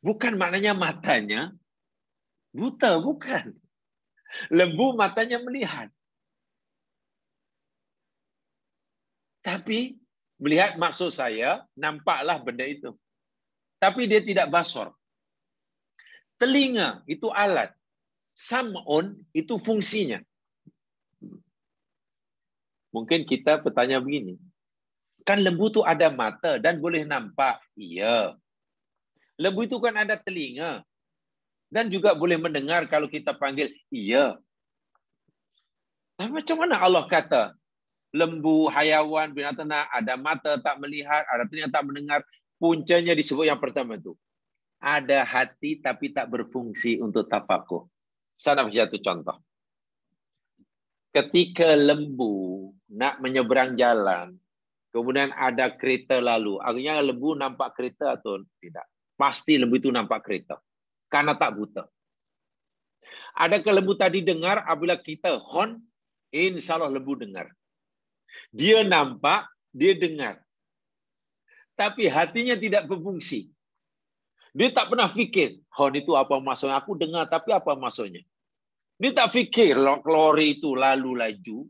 Bukan maknanya matanya buta, bukan. Lembu matanya melihat. Tapi melihat maksud saya, nampaklah benda itu. Tapi dia tidak basor. Telinga itu alat. Sam'un itu fungsinya. Mungkin kita bertanya begini. Kan lembu itu ada mata dan boleh nampak. Iya. Lembu itu kan ada telinga. Dan juga boleh mendengar kalau kita panggil. Iya. Nah, macam mana Allah kata? Lembu, hayawan, binatang ada mata tak melihat, ada telinga tak mendengar. Puncanya disebut yang pertama itu. Ada hati tapi tak berfungsi untuk tafaqquh. Saya nak bagi satu contoh. Ketika lembu nak menyeberang jalan, kemudian ada kereta lalu. Akhirnya lembu nampak kereta atau tidak? Pasti lembu itu nampak kereta. Karena tak buta. Adakah lembu tadi dengar apabila kita horn? Insya Allah lembu dengar. Dia nampak, dia dengar. Tapi hatinya tidak berfungsi. Dia tak pernah fikir, horn itu apa maksudnya? Aku dengar, tapi apa maksudnya? Dia tak fikir lori itu lalu laju,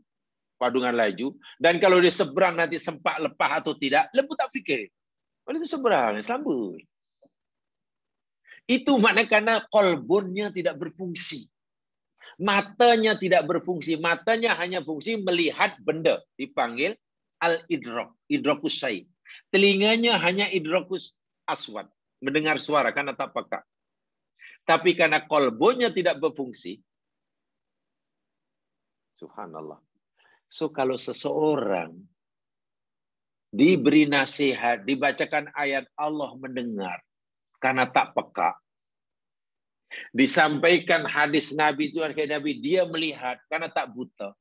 padungan laju. Dan kalau dia seberang nanti sempat lepas atau tidak, lembu tak fikir. Kalau itu seberang, selamba. Itu maknanya karena kolbunnya tidak berfungsi. Matanya tidak berfungsi. Matanya hanya fungsi melihat benda. Dipanggil al-idrak. Idrakus syai. Telinganya hanya idrakus aswad. Mendengar suara karena tak peka. Tapi karena kolbunnya tidak berfungsi, subhanallah. So kalau seseorang diberi nasihat, dibacakan ayat Allah mendengar karena tak peka. Disampaikan hadis Nabi itu Nabi dia melihat karena tak buta.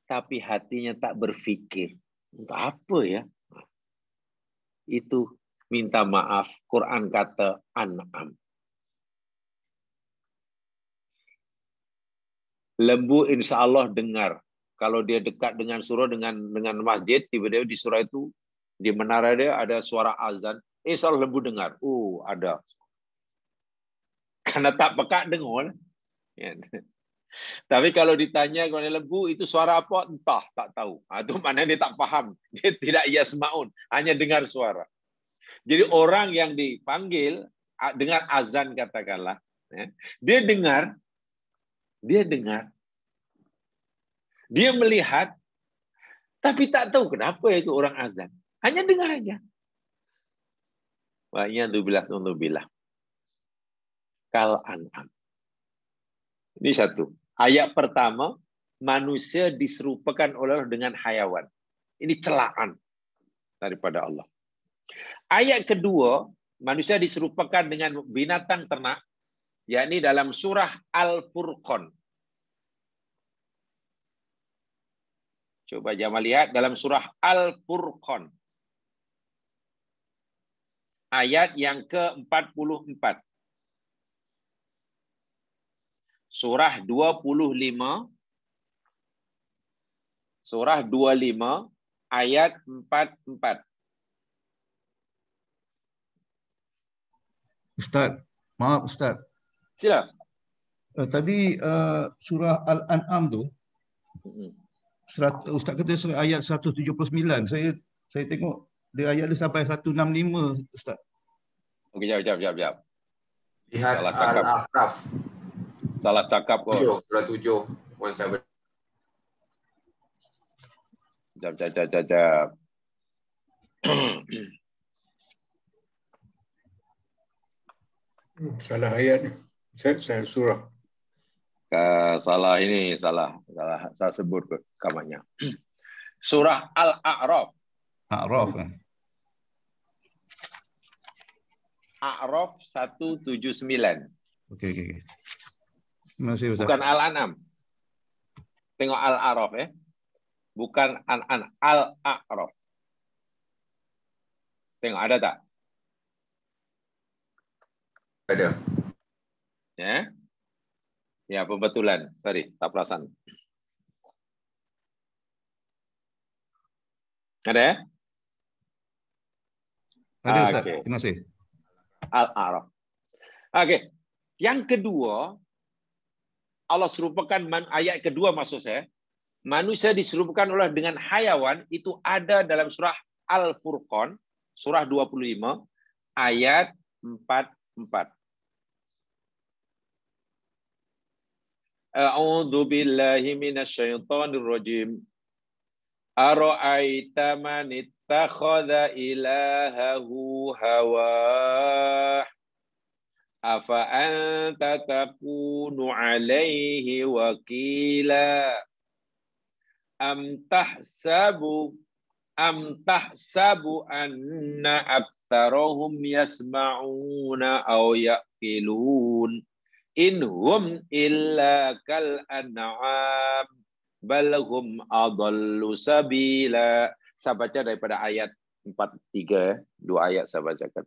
Tapi hatinya tak berfikir. Untuk apa ya? Itu minta maaf. Quran kata an'am. Lembu insya Allah dengar. Kalau dia dekat dengan surau, dengan masjid, tiba-tiba di surau itu, di menara dia ada suara azan. Insya Allah lembu dengar. Ada. Karena tak peka dengar. Ya. Tapi kalau ditanya kepada lembu, itu suara apa? Entah, tak tahu. Itu maknanya dia tak faham. Dia tidak yasmaun. Hanya dengar suara. Jadi orang yang dipanggil, dengar azan katakanlah. Dia dengar, dia melihat, tapi tak tahu kenapa itu orang azan. Hanya dengar aja. Wa'iyadzubillah. Kal an'am. Ini satu. Ayat pertama, manusia diserupakan oleh Allah dengan hayawan. Ini celaan daripada Allah. Ayat kedua, manusia diserupakan dengan binatang ternak, yakni dalam surah Al-Furqan. Coba jamaah lihat dalam surah Al-Furqan. Ayat yang ke-44. Surah 25. Surah 25 ayat 44. Ustaz, maaf Ustaz. Sila. Tadi surah Al-An'am tu, Ustaz kata ayat 179. Saya tengok dia ayat dia sampai 165 Ustaz. Okey, jap. Lihat Al-A'raf. Salah cakap kok. Surah 7. Jap. Salah ayat ni. Saya surah. Salah ini, salah sebut kamarnya. Surah Al-A'raf. A'raf. A'raf 179. Okey. Terima kasih Ustaz. Bukan Al-An'am. Tengok Al-A'raf ya. Bukan Al-A'raf. Tengok ada tak? Ada. Ya, pembetulan. Sorry, tak perasan. Ada ya? Ada Ustaz. Okay. Terima kasih. Al-A'raf. Oke. Yang kedua, Allah serupakan ayat kedua maksud saya. Manusia diserupakan oleh dengan hayawan itu ada dalam surah Al-Furqan, surah 25 ayat 44. A'udzu billahi minasyaitonir rajim. Ara'aita man ittakhadha ilahahu hawah afa anta takunu alaihi wakila am tahsabu anna aktsarahum yasma'una aw yaqilun Inhum illa kal an'am balhum adallu sabila. Saya baca daripada ayat 43, 2 ayat saya bacakan.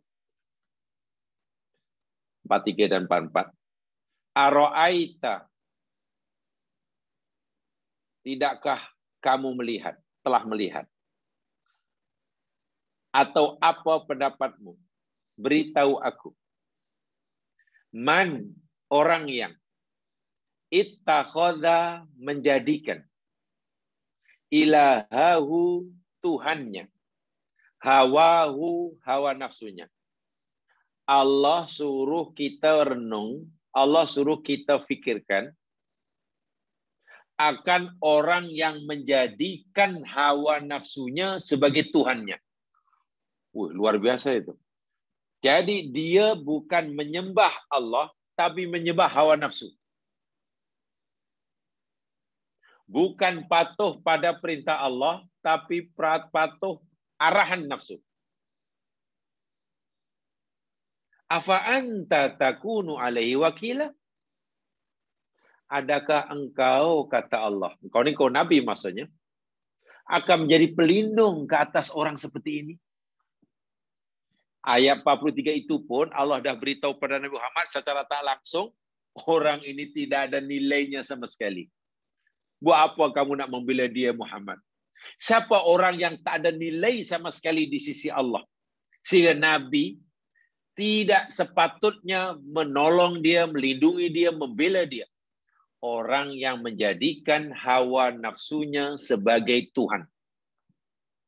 43 dan 44. Ara'aita, tidakkah kamu melihat, telah melihat? Atau apa pendapatmu? Beritahu aku. Man, orang yang ittakhadha, menjadikan, ilahahu, Tuhannya, hawahu, hawa nafsunya. Allah suruh kita renung, Allah suruh kita fikirkan akan orang yang menjadikan hawa nafsunya sebagai Tuhannya. Luar biasa itu. Jadi dia bukan menyembah Allah, tapi menyembah hawa nafsu. Bukan patuh pada perintah Allah, tapi patuh arahan nafsu. Afa anta takunu alaihi wakila? Adakah engkau, kata Allah, engkau Nabi maksudnya, akan menjadi pelindung ke atas orang seperti ini? Ayat 43 itu pun Allah dah beritahu pada Nabi Muhammad secara tak langsung, orang ini tidak ada nilainya sama sekali. Buat apa kamu nak membela dia, Muhammad? Siapa orang yang tak ada nilai sama sekali di sisi Allah? Sehingga Nabi tidak sepatutnya menolong dia, melindungi dia, membela dia. Orang yang menjadikan hawa nafsunya sebagai Tuhan.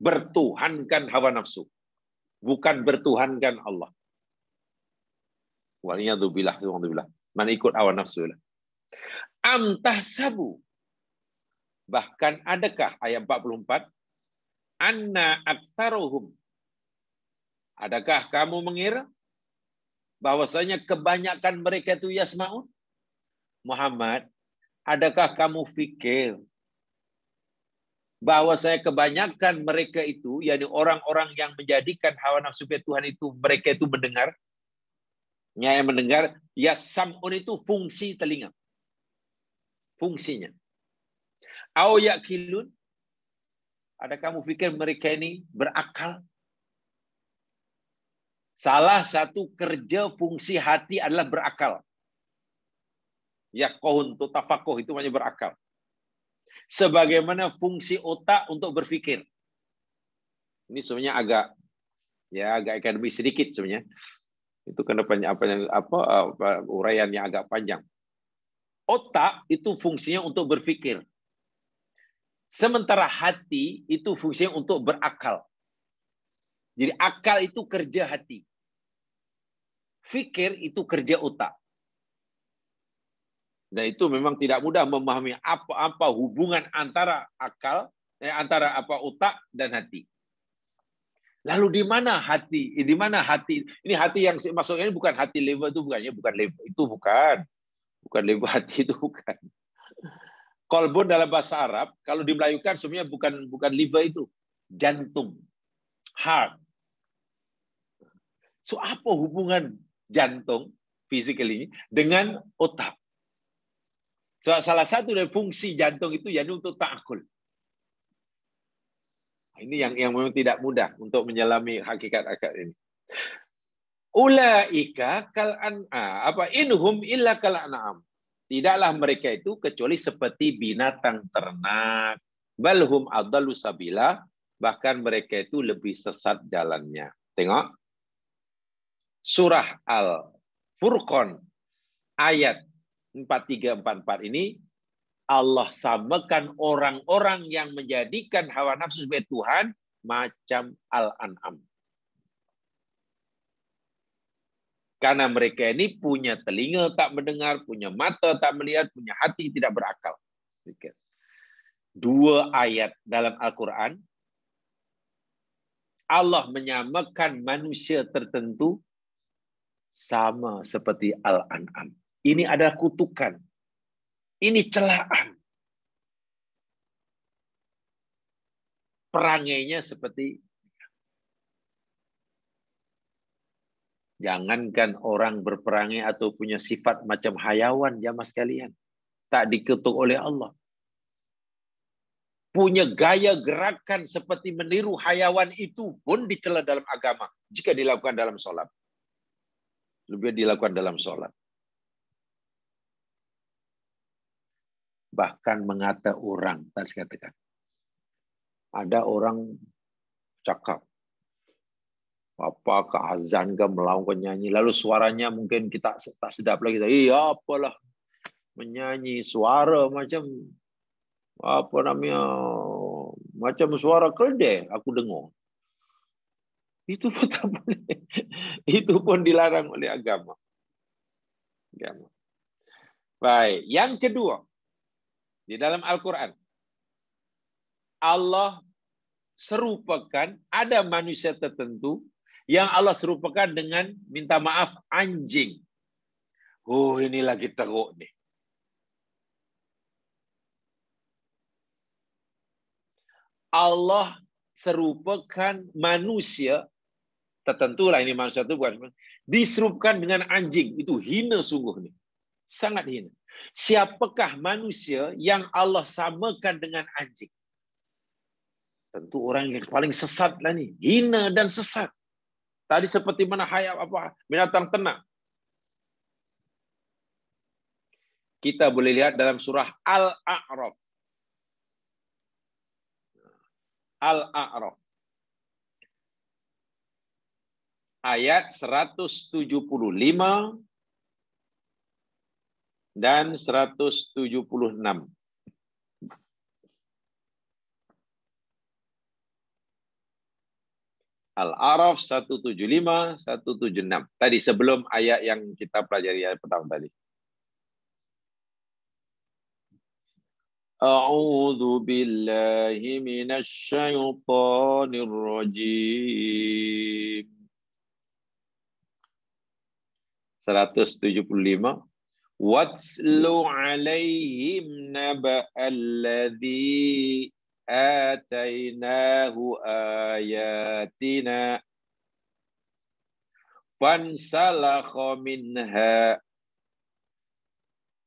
Bertuhankan hawa nafsu. Bukan bertuhankan Allah. Waliyadzubillah. Mana ikut hawa nafsu. Am tahsabu. Bahkan adakah, ayat 44, anna aktsaruhum. Adakah kamu mengira bahwasanya kebanyakan mereka itu yasma'un? Muhammad, adakah kamu fikir bahwasanya kebanyakan mereka itu, yakni orang-orang yang menjadikan hawa nafsu Tuhan itu, mereka itu mendengar? Yang mendengar, ya sam'un itu fungsi telinga. Fungsinya. Au yakilun, ada kamu fikir mereka ini berakal? Salah satu kerja fungsi hati adalah berakal. Yaqahun, tafakuh, itu namanya berakal. Sebagaimana fungsi otak untuk berfikir. Ini sebenarnya agak akademis sedikit sebenarnya. Itu kenapa uraian yang agak panjang. Otak itu fungsinya untuk berfikir. Sementara hati itu fungsinya untuk berakal. Jadi akal itu kerja hati. Fikir itu kerja otak. Dan itu memang tidak mudah memahami apa hubungan antara akal, antara otak dan hati. Lalu di mana hati? Di mana hati? Ini hati yang maksudnya ini bukan hati level itu bukan, bukan level itu bukan. Bukan level hati itu bukan. Kolbun dalam bahasa Arab kalau dimelayukan sebenarnya bukan liver itu, jantung, heart. So apa hubungan jantung fisikal ini dengan otak? So, salah satu dari fungsi jantung itu yakni untuk ta'akul. Ini yang memang tidak mudah untuk menyelami hakikat ini. Ulaika kal inhum illa kal an'am. Tidaklah mereka itu kecuali seperti binatang ternak. Balhum adallu sabila, bahkan mereka itu lebih sesat jalannya. Tengok. Surah Al-Furqan ayat 43-44 ini Allah samakan orang-orang yang menjadikan hawa nafsu sebagai Tuhan macam Al-An'am. Karena mereka ini punya telinga tak mendengar, punya mata tak melihat, punya hati tidak berakal. Dua ayat dalam Al-Quran, Allah menyamakan manusia tertentu sama seperti Al-An'am. Ini adalah kutukan. Ini celaan. Perangainya seperti Jangankan orang berperangai atau punya sifat macam hayawan, jamaah sekalian. Tak diketuk oleh Allah. Punya gaya gerakan seperti meniru hayawan itu pun dicela dalam agama jika dilakukan dalam solat. Lebih dilakukan dalam solat. Bahkan mengata orang, tadi saya katakan. Ada orang cakap, apakah azan ke melakukan nyanyi, lalu suaranya mungkin kita tak sedap lagi. Iya, apalah menyanyi suara macam apa namanya, macam suara keledai aku dengar. Itu pun tak boleh. Itu pun dilarang oleh agama. Baik, yang kedua, di dalam Al-Quran, Allah serupakan, ada manusia tertentu yang Allah serupakan dengan, minta maaf, anjing. Oh, ini lagi teruk nih. Allah serupakan manusia, tertentulah ini manusia itu bukan, diserupakan dengan anjing. Itu hina sungguh nih. Sangat hina. Siapakah manusia yang Allah samakan dengan anjing? Tentu orang yang paling sesat lah nih. Hina dan sesat. Tadi seperti mana binatang ternak. Kita boleh lihat dalam surah Al-A'raf. Al-A'raf. Ayat 175 dan 176. Al-A'raf 175, 176. Tadi sebelum ayat yang kita pelajari ayat pertama tadi. A'udzu billahi minasy syaithanir rajim. 175. Watslu 'alaihim naba'alladzi atainahu ayatina fansalakha minha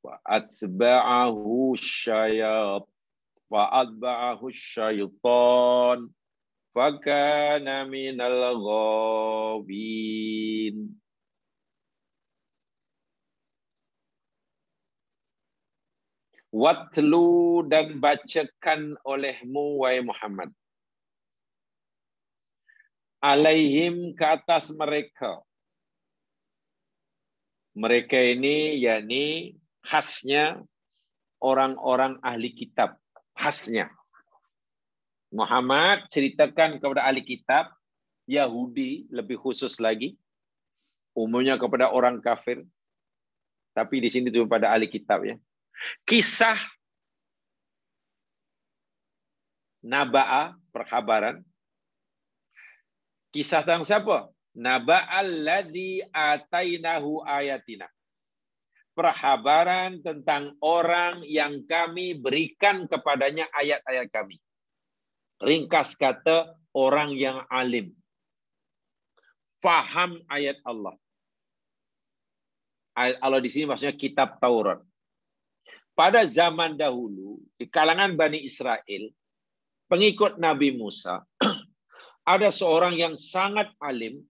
fa'atba'ahu syaitan fakana minal ghawin. Watlu, dan bacakan olehmu wahai Muhammad, alaihim, ke atas mereka. Mereka ini yakni khasnya orang-orang ahli kitab, khasnya. Muhammad ceritakan kepada ahli kitab, Yahudi lebih khusus lagi, umumnya kepada orang kafir, tapi di sini itu pada ahli kitab ya. Kisah Naba'a, perkabaran. Kisah tentang siapa? Naba'al ladzi atainahu ayatina. Perkabaran tentang orang yang kami berikan kepadanya ayat-ayat kami. Ringkas kata, orang yang alim. Faham ayat Allah. Ayat Allah di sini maksudnya kitab Taurat. Pada zaman dahulu, di kalangan Bani Israel, pengikut Nabi Musa, ada seorang yang sangat alim,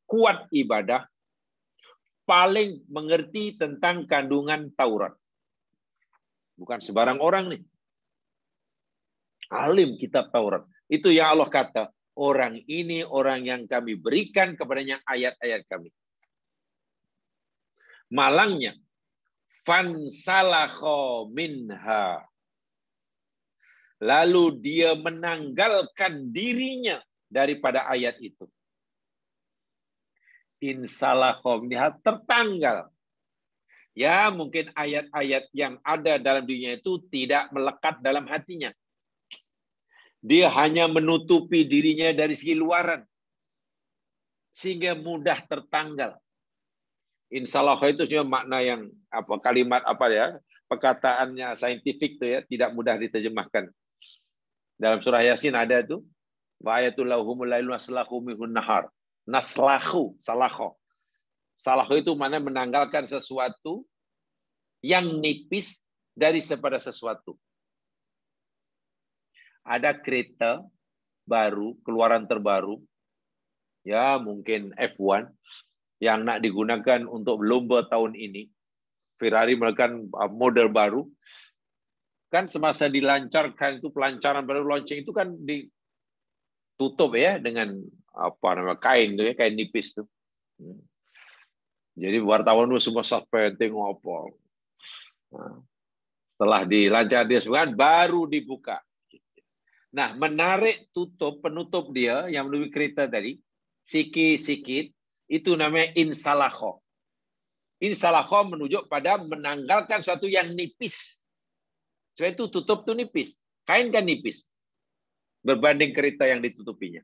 kuat ibadah, paling mengerti tentang kandungan Taurat. Bukan sebarang orang nih. Alim kitab Taurat. Itu yang Allah kata, orang ini orang yang kami berikan kepadanya ayat-ayat kami. Malangnya, fansalakha minha. Lalu dia menanggalkan dirinya daripada ayat itu. Insalakha minha, tertanggal. Ya, mungkin ayat-ayat yang ada dalam dirinya itu tidak melekat dalam hatinya. Dia hanya menutupi dirinya dari segi luaran. Sehingga mudah tertanggal. Insalakha itu sebenarnya makna yang kalimat perkataannya saintifik itu ya, tidak mudah diterjemahkan. Dalam surah Yasin ada itu, wa ayatul lahumul lailu naslahu minhun nahar. Naslahu, salakha. Salaho itu mana menanggalkan sesuatu yang nipis daripada sesuatu. Ada kereta baru, keluaran terbaru, ya mungkin F1, yang nak digunakan untuk lomba tahun ini. Ferrari melakukan model baru. Kan semasa dilancarkan itu, pelancaran baru launching itu kan ditutup ya dengan kain tuh ya, kain nipis tuh. Jadi wartawan itu semua suspend tengok apa. Setelah dilancar dia sebenarnya baru dibuka. Nah, menarik penutup dia yang melalui kereta tadi, sikit-sikit, itu namanya insalaho. Insalaho menunjuk pada menanggalkan sesuatu yang nipis. Sebab itu tutup itu nipis. Kain kan nipis. Berbanding kereta yang ditutupinya.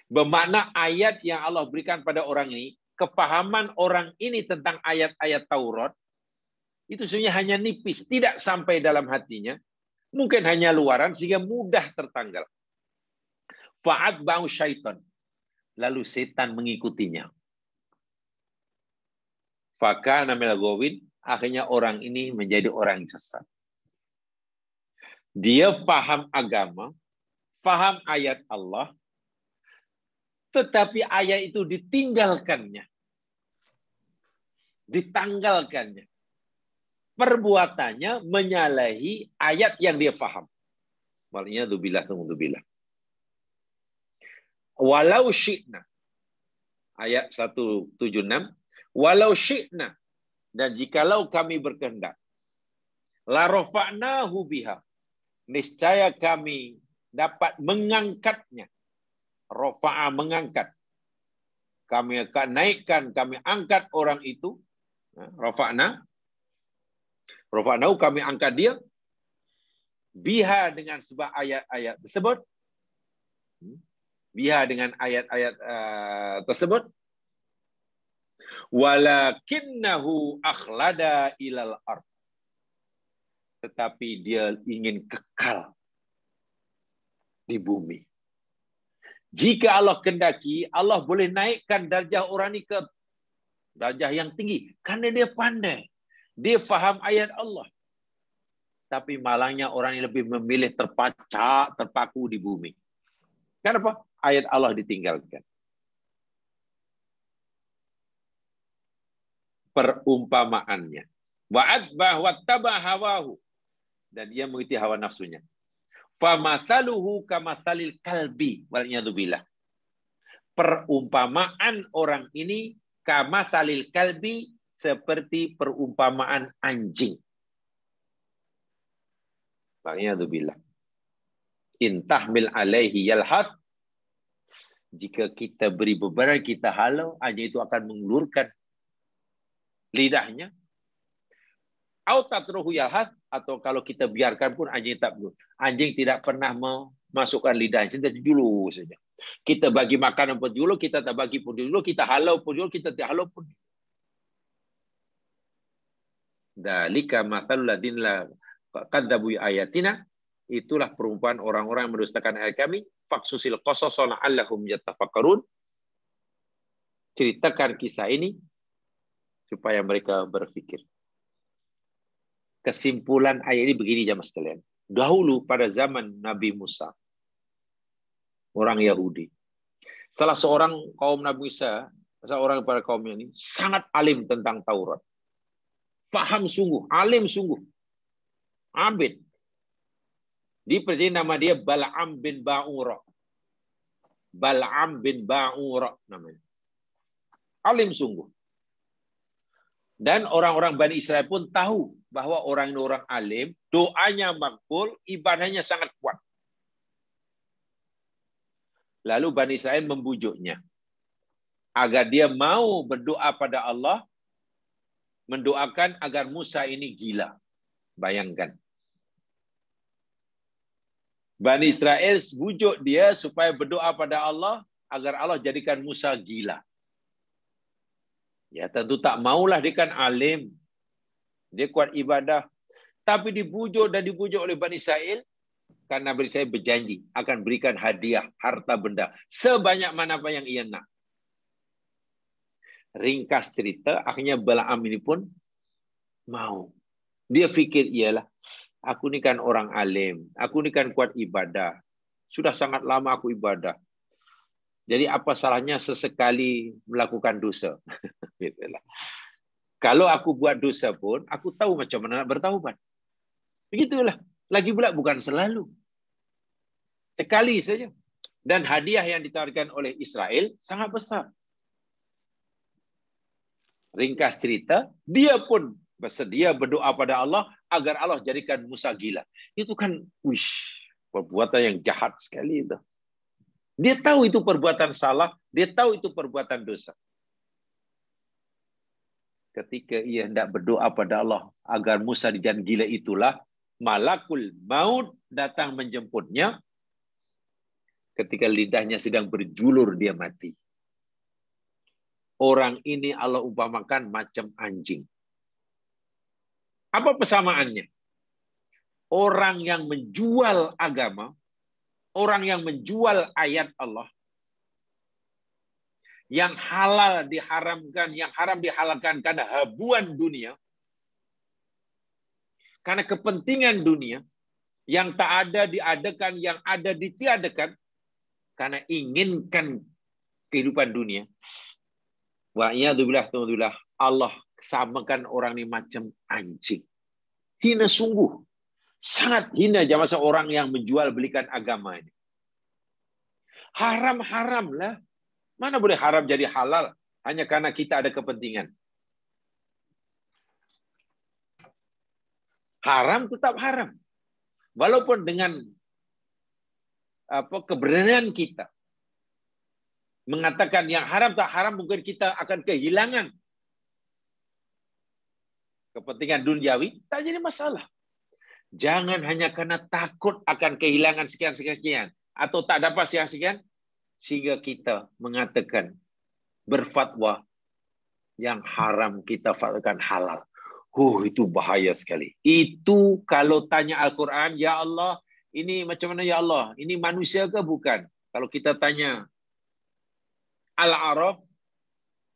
Bermakna ayat yang Allah berikan pada orang ini, kefahaman orang ini tentang ayat-ayat Taurat, itu sebenarnya hanya nipis, tidak sampai dalam hatinya. Mungkin hanya luaran sehingga mudah tertanggal. Fa'atba'u syaitan. Lalu setan mengikutinya. Fakana minal ghawin, akhirnya orang ini menjadi orang yang sesat. Dia paham agama, paham ayat Allah, tetapi ayat itu ditinggalkannya. Ditanggalkannya. Perbuatannya menyalahi ayat yang dia faham. Waliyadzubillah. Walau syi'na. Ayat 176. Walau syi'na. Dan jikalau kami berkehendak. La rafa'nahu biha. Niscaya kami dapat mengangkatnya. Rafa'a mengangkat. Kami akan naikkan, kami angkat orang itu. Rafa'na. Rafa'nahu kami angkat dia. Biha dengan sebab ayat-ayat tersebut. Biha dengan ayat-ayat tersebut. Walakinnahu akhlada ilal ard. Tetapi dia ingin kekal di bumi. Jika Allah kendaki, Allah boleh naikkan darjah orang ini ke darjah yang tinggi. Karena dia pandai. Dia faham ayat Allah. Tapi malangnya orang yang lebih memilih terpaku di bumi. Kenapa? Ayat Allah ditinggalkan. Perumpamaannya. Wa'adbah wattaba hawahu. Dan dia mengikuti hawa nafsunya. Famathaluhu kamathalil kalbi. Waliyadzubillah. Perumpamaan orang ini kamathalil kalbi seperti perumpamaan anjing. Waliyadzubillah. Intahmil alaihi yalhath. Jika kita beri beban, kita halau, anjing itu akan mengulurkan lidahnya. Autatruhu yalhath, atau kalau kita biarkan pun anjing tak belum. Anjing tidak pernah memasukkan lidahnya, dia julu saja. Kita bagi makanan pun julu, kita tak bagi pun julu, kita halau pun julu, kita tak halau pun. Dalika mathalul ladzina kadzabu ayatina, itulah perumpamaan orang-orang yang mendustakan ayat kami. Faqsusil qasasa la'allahum yatafakkarun. Ceritakan kisah ini supaya mereka berpikir. Kesimpulan ayat ini begini jamaah sekalian. Dahulu pada zaman Nabi Musa, orang Yahudi, salah seorang kaum Nabi Musa, seorang pada kaumnya ini sangat alim tentang Taurat. Paham sungguh, alim sungguh. Abid. Dipercayai nama dia Bal'am bin Ba'ura. Bal'am bin Ba'ura namanya. Alim sungguh. Dan orang-orang Bani Israel pun tahu bahwa orang ini orang alim, doanya makbul, ibadahnya sangat kuat. Lalu Bani Israel membujuknya agar dia mau berdoa pada Allah, mendoakan agar Musa ini gila. Bayangkan. Bani Israel bujuk dia supaya berdoa pada Allah agar Allah jadikan Musa gila. Ya tentu tak maulah, dia kan alim. Dia kuat ibadah. Tapi dibujuk dan dibujuk oleh Bani Israel karena Bani Israel berjanji akan berikan hadiah, harta benda sebanyak mana apa yang ia nak. Ringkas cerita, akhirnya Balaam ini pun mau. Dia fikir, iyalah, aku ni kan orang alim, aku ni kan kuat ibadah. Sudah sangat lama aku ibadah. Jadi apa salahnya sesekali melakukan dosa? Gitulah. Kalau aku buat dosa pun, aku tahu macam mana nak bertaubat. Begitulah. Lagi pula bukan selalu. Sekali saja. Dan hadiah yang ditawarkan oleh Israel sangat besar. Ringkas cerita, dia pun bersedia berdoa pada Allah agar Allah jadikan Musa gila. Itu kan, perbuatan yang jahat sekali itu. Dia tahu itu perbuatan salah, dia tahu itu perbuatan dosa. Ketika ia hendak berdoa pada Allah agar Musa dijadikan gila itulah, malakul maut datang menjemputnya. Ketika lidahnya sedang berjulur, dia mati. Orang ini Allah umpamakan macam anjing. Apa persamaannya? Orang yang menjual agama, orang yang menjual ayat Allah, yang halal diharamkan, yang haram dihalalkan karena habuan dunia, karena kepentingan dunia, yang tak ada diadakan, yang ada ditiadakan, karena inginkan kehidupan dunia. Wa'iyadzubillah, Allah samakan orang ini macam anjing. Hina sungguh. Sangat hina jamaah seorang yang menjual belikan agama ini. Haram-haram lah. Mana boleh haram jadi halal hanya karena kita ada kepentingan. Haram tetap haram. Walaupun dengan keberanian kita mengatakan yang haram tak haram, mungkin kita akan kehilangan kepentingan duniawi, tak jadi masalah. Jangan hanya karena takut akan kehilangan sekian-sekian atau tak dapat sekian-sekian sehingga kita mengatakan berfatwa yang haram kita fatwakan halal. Itu bahaya sekali. Itu kalau tanya Al-Quran, ya Allah, ini macam mana ya Allah? Ini manusia ke bukan? Kalau kita tanya Al-A'raf,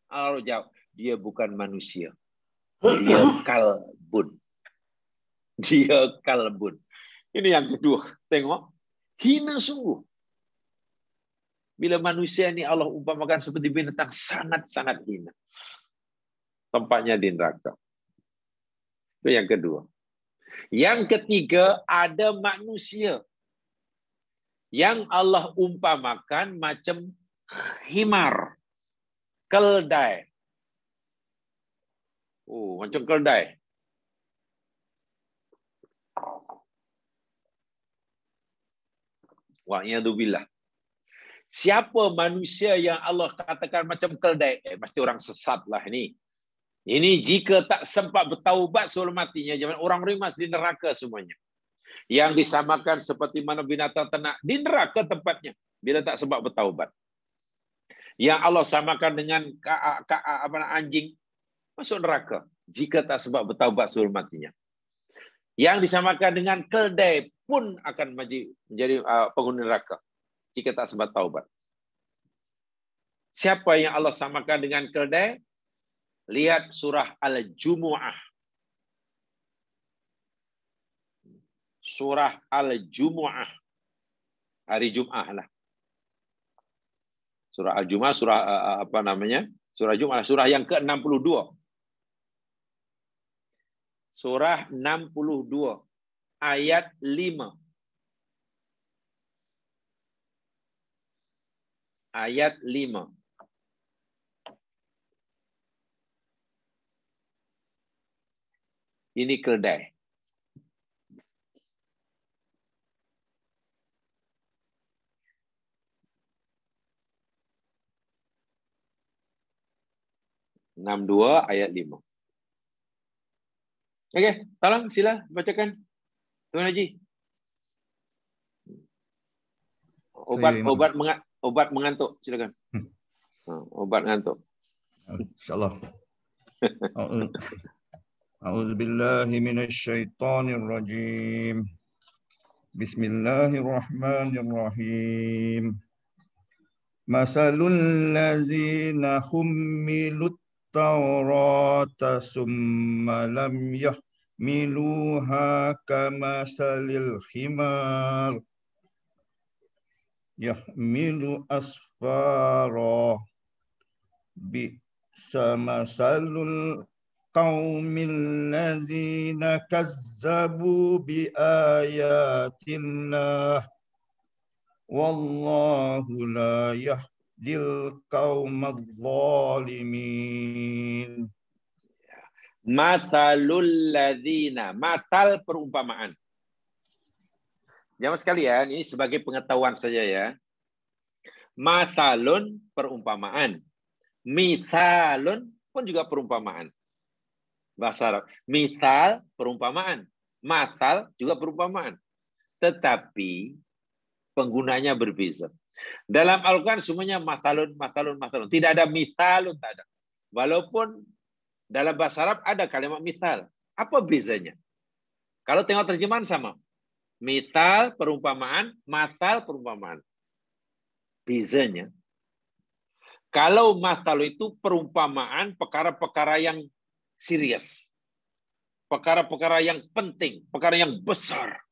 Allah jawab, dia bukan manusia. Dia kalbun. Dia kalbun. Ini yang kedua. Tengok. Hina sungguh. Bila manusia ini Allah umpamakan seperti binatang, sangat-sangat hina. Tempatnya di neraka. Itu yang kedua. Yang ketiga, ada manusia yang Allah umpamakan macam himar, keldai. Macam keldai. Wa'iyadzubillah. Siapa manusia yang Allah katakan macam keldai? Pasti orang sesat lah ini. Ini jika tak sempat bertaubat sebelum matinya, jangan orang rimas di neraka semuanya. Yang disamakan seperti mana binatang ternak di neraka tempatnya bila tak sempat bertaubat. Yang Allah samakan dengan anjing masuk neraka jika tak sebab bertaubat sebelum matinya. Yang disamakan dengan keldai pun akan menjadi penghuni neraka jika tak sebab taubat. Siapa yang Allah samakan dengan keldai? Lihat surah Al-Jumu'ah. Surah Al-Jumu'ah. Hari Jum'ah lah. Surah Al-Jumu'ah, surah Surah Jum'ah, surah yang ke-62. Surah 62 ayat 5. Ayat 5. Ini keldai. (62) ayat 5. Okey, tolong sila bacakan Tuan Haji. Obat mengantuk, silakan. Obat mengantuk. InsyaAllah. A'udzubillahi minasyaitonirrajim. Bismillahirrahmanirrahim. Masalul ladzina hummilut Taurata summa lam yahmiluha kamasalil himar yahmilu asfara bi'sa masalul qaumil ladzina kazzabu bi ayatillah wallahu la yahdil qaumadh dhalimin. Matalul ladzina, matal perumpamaan. Jamaah sekalian, ini sebagai pengetahuan saja ya. Matalun perumpamaan. Mithalun pun juga perumpamaan. Bahasa Arab. Mithal perumpamaan. Matal juga perumpamaan. Tetapi penggunanya berbeza. Dalam Al-Quran semuanya matalun, matalun, matalun. Tidak ada mithalun, tak ada. Walaupun dalam bahasa Arab ada kalimat mithal. Apa bezanya? Kalau tengok terjemahan sama. Mithal perumpamaan, matal perumpamaan. Bezanya. Kalau matal itu perumpamaan perkara-perkara yang serius. Perkara-perkara yang penting, perkara yang besar.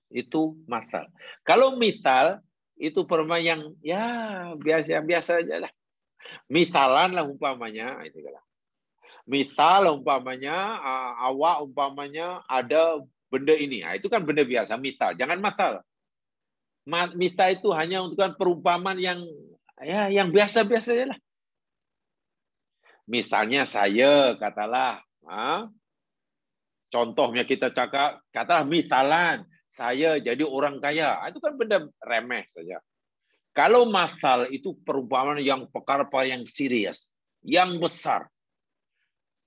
Itu matal. Kalau mithal itu perumpamaan yang ya biasa aja lah. Mithalan lah umpamanya, itu lah. Mithal umpamanya awak umpamanya ada benda ini. Nah, itu kan benda biasa, mithal. Jangan matal. Mithal itu hanya untuk perumpamaan yang ya yang biasa-biasa aja lah. Misalnya saya katalah, contohnya kita cakap, katalah mithalan, saya jadi orang kaya. Itu kan benda remeh saja. Kalau mathal itu perumpamaan yang perkara-perkara yang serius, yang besar.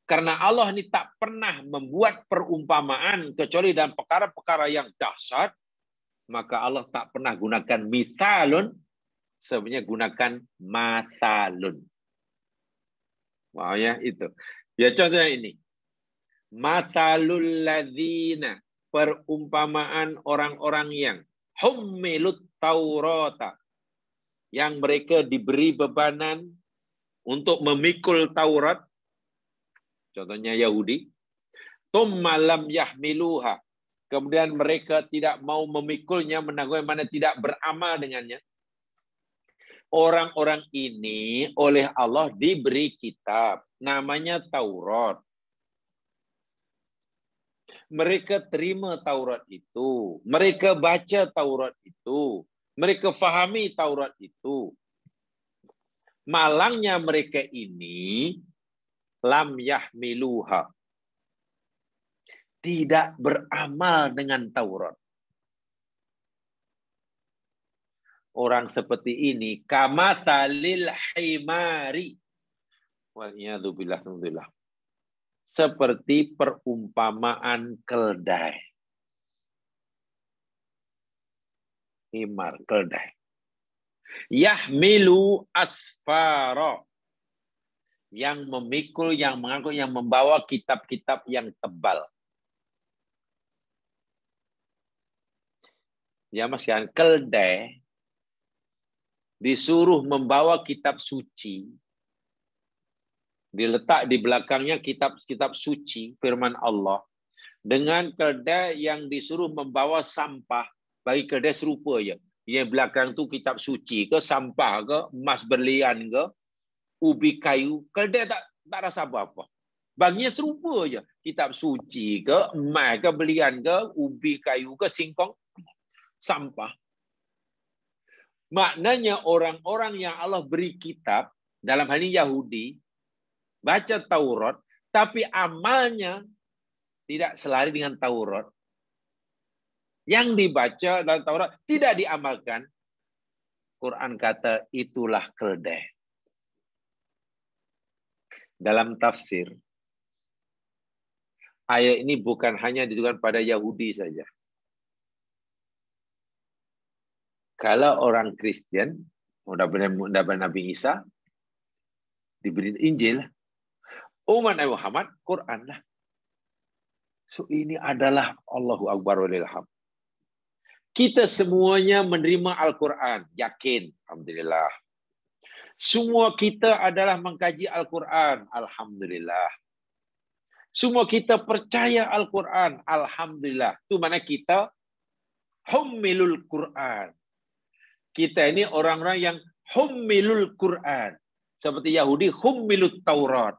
Karena Allah ini tak pernah membuat perumpamaan kecuali dalam perkara-perkara yang dahsyat, maka Allah tak pernah gunakan mithalun, sebenarnya gunakan mathalun. Wow ya itu. Ya contohnya ini. Mathalul ladzina, perumpamaan orang-orang yang hummilut taurata, yang mereka diberi bebanan untuk memikul Taurat. Contohnya Yahudi. Tsumma lam yahmiluha. Kemudian mereka tidak mau memikulnya, menanggung mana tidak beramal dengannya. Orang-orang ini oleh Allah diberi kitab. Namanya Taurat. Mereka terima Taurat itu. Mereka baca Taurat itu. Mereka fahami Taurat itu. Malangnya mereka ini lam yahmiluha. Tidak beramal dengan Taurat. Orang seperti ini kamathalil himari. Waliyadzubillah. Seperti perumpamaan keldai. Himar, keldai. Yahmilu asfara. Yang memikul, yang mengangkut, yang membawa kitab-kitab yang tebal. Ya Mas kan, keldai disuruh membawa kitab suci. Diletak di belakangnya kitab-kitab suci, firman Allah. Dengan keldai yang disuruh membawa sampah, bagi keldai serupa je. Yang belakang tu kitab suci ke, sampah ke, emas berlian ke, ubi kayu, keldai tak rasa apa-apa. Baginya serupa je. Kitab suci ke, emas ke, berlian ke, ubi kayu ke, singkong, sampah. Maknanya orang-orang yang Allah beri kitab, dalam hal ini Yahudi, baca Taurat, tapi amalnya tidak selari dengan Taurat. Yang dibaca dalam Taurat tidak diamalkan. Quran kata itulah keldai. Dalam tafsir, ayat ini bukan hanya ditujukan pada Yahudi saja. Kalau orang Kristen, dapat Nabi Isa, diberi Injil, umat Nabi Muhammad, Quran lah. So ini adalah Allahu Akbar walillahilham. Kita semuanya menerima Al-Quran, yakin, alhamdulillah. Semua kita adalah mengkaji Al-Quran. Alhamdulillah. Semua kita percaya Al-Quran. Alhamdulillah. Itu mana kita hummilul Quran. Kita ini orang-orang yang hummilul Quran. Seperti Yahudi hummilut Taurat.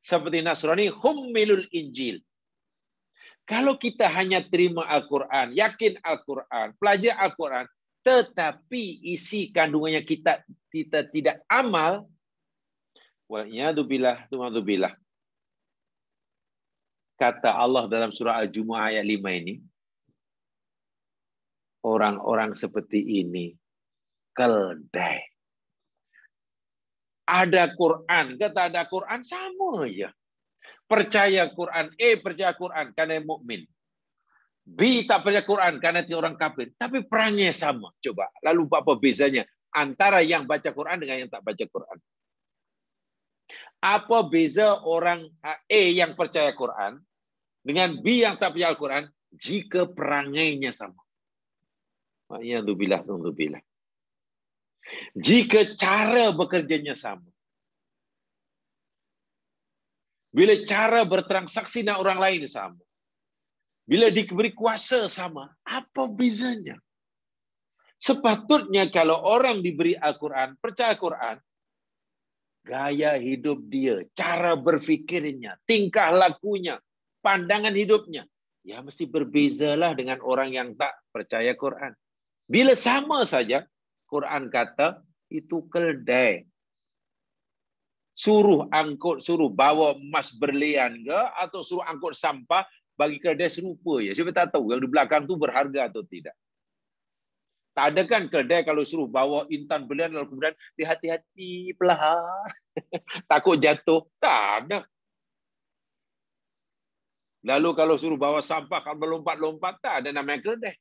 Seperti Nasrani hummilul Injil. Kalau kita hanya terima Al-Quran, yakin Al-Quran, pelajari Al-Quran, tetapi isi kandungannya kita tidak amal, wa'iyadzubillah, tumadzubillah. Kata Allah dalam surah Al-Jumu'ah ayat 5 ini, orang-orang seperti ini keldai. Ada Quran, kata ada Quran sama aja. Percaya Quran, percaya Quran karena mukmin. B tak percaya Quran karena dia orang kafir. Tapi perangnya sama. Coba, lalu apa bezanya antara yang baca Quran dengan yang tak baca Quran? Apa beza orang A yang percaya Quran dengan B yang tak percaya Al-Quran jika perangainya sama? Wa'iyadzubillah, tumadzubillah. Jika cara bekerjanya sama. Bila cara bertransaksi dengan orang lain sama. Bila diberi kuasa sama, apa bezanya? Sepatutnya kalau orang diberi Al-Quran, percaya Quran, gaya hidup dia, cara berfikirnya, tingkah lakunya, pandangan hidupnya, ya mesti berbezalah dengan orang yang tak percaya Quran. Bila sama saja, Quran kata itu keldai. Suruh angkut, suruh bawa emas berlian ke, atau suruh angkut sampah, bagi keldai serupa ya. Siapa tak tahu yang di belakang tu berharga atau tidak. Tak ada kan keldai kalau suruh bawa intan berlian lalu kemudian hati-hati perlahan, takut jatuh. Tak ada. Lalu kalau suruh bawa sampah, kalau melompat-lompat, tak ada namanya keldai.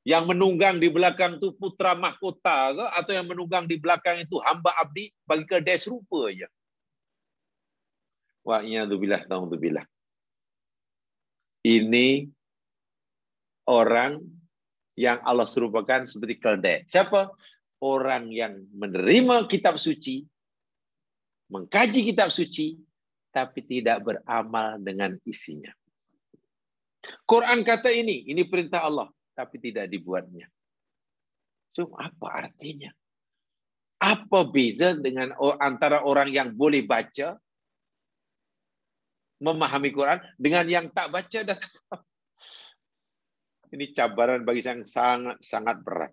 Yang menunggang di belakang itu putra mahkota ke? Atau yang menunggang di belakang itu hamba abdi, bagi keldai serupa aja. Wa'iyadzubillah, ta'udzubillah. Ini orang yang Allah serupakan seperti keldai. Siapa? Orang yang menerima kitab suci, mengkaji kitab suci, tapi tidak beramal dengan isinya. Quran kata ini perintah Allah, tapi tidak dibuatnya. So, apa artinya? Apa beza dengan antara orang yang boleh baca, memahami Quran, dengan yang tak baca dan ini cabaran bagi saya yang sangat berat.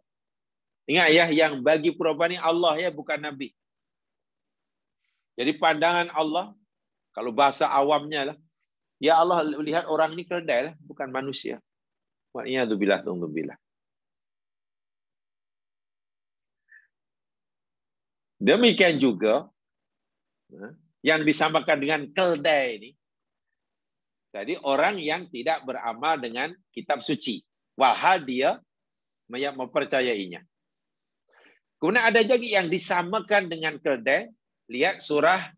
Ingat ya, yang bagi Purba ini Allah ya, bukan Nabi. Jadi pandangan Allah, kalau bahasa awamnya lah, ya Allah lihat orang ini keldai lah, bukan manusia. Wa'iyadzubillah, ta'udzubillah. Demikian juga yang disamakan dengan keldai ini. Jadi orang yang tidak beramal dengan kitab suci. Walhal dia mempercayainya. Kemudian ada juga yang disamakan dengan keldai. Lihat surah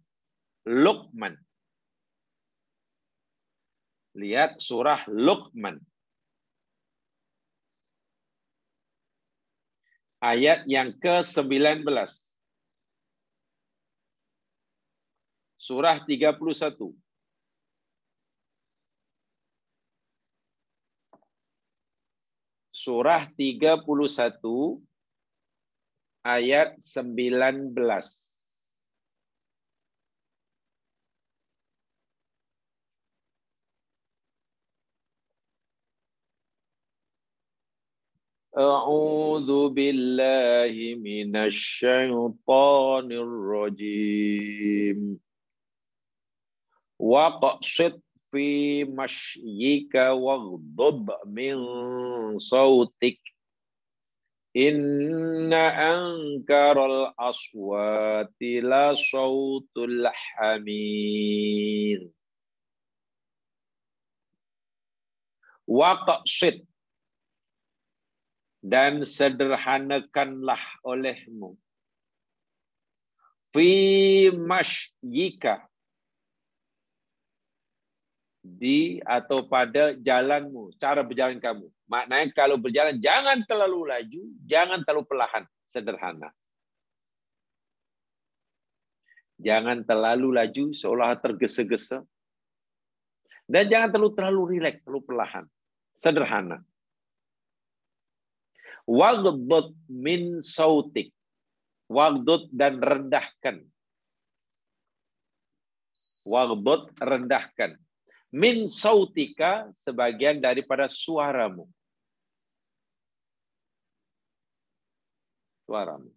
Luqman. Lihat surah Luqman. Ayat yang ke-19. Surah 31. Surah 31 ayat 19. A'udzu billahi minasy syaithanir rajim. Waqsid fi mashyika waghdud min sautik inna ankaral aswati la sautul hamir. Waqsid, dan sederhanakanlah olehmu, fi mashyika, di atau pada jalanmu, cara berjalan kamu. Maknanya kalau berjalan jangan terlalu laju, jangan terlalu perlahan, sederhana. Jangan terlalu laju seolah tergesa-gesa. Dan jangan terlalu rileks, terlalu perlahan. Sederhana. Waghdud min sautik. Waghdud dan rendahkan. Waghdud rendahkan. Min sautika sebagian daripada suaramu. Suaramu.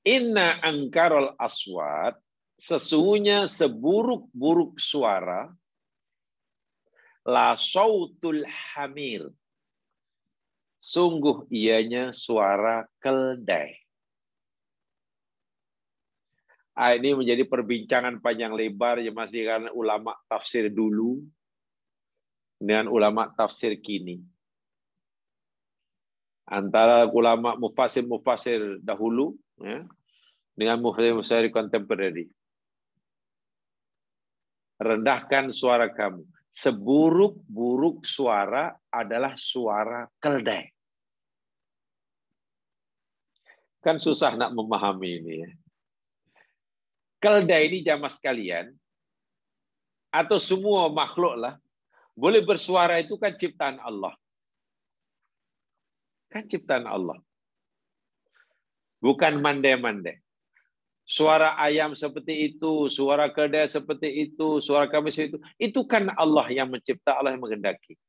Inna angkarul aswat, sesungguhnya seburuk-buruk suara, la sautul hamir, sungguh ianya suara keldai. Ini menjadi perbincangan panjang lebar yang masih karena ulama tafsir dulu dengan ulama tafsir kini. Antara ulama mufasir dahulu ya, dengan mufasir kontemporari. Rendahkan suara kamu. Seburuk-buruk suara adalah suara keldai. Kan susah nak memahami ini ya. Keldai ini jamaah sekalian, atau semua makhluk lah, boleh bersuara itu kan ciptaan Allah. Kan ciptaan Allah. Bukan mandai-mandai. Suara ayam seperti itu, suara keldai seperti itu, suara kami seperti itu kan Allah yang mencipta, Allah yang menghendaki.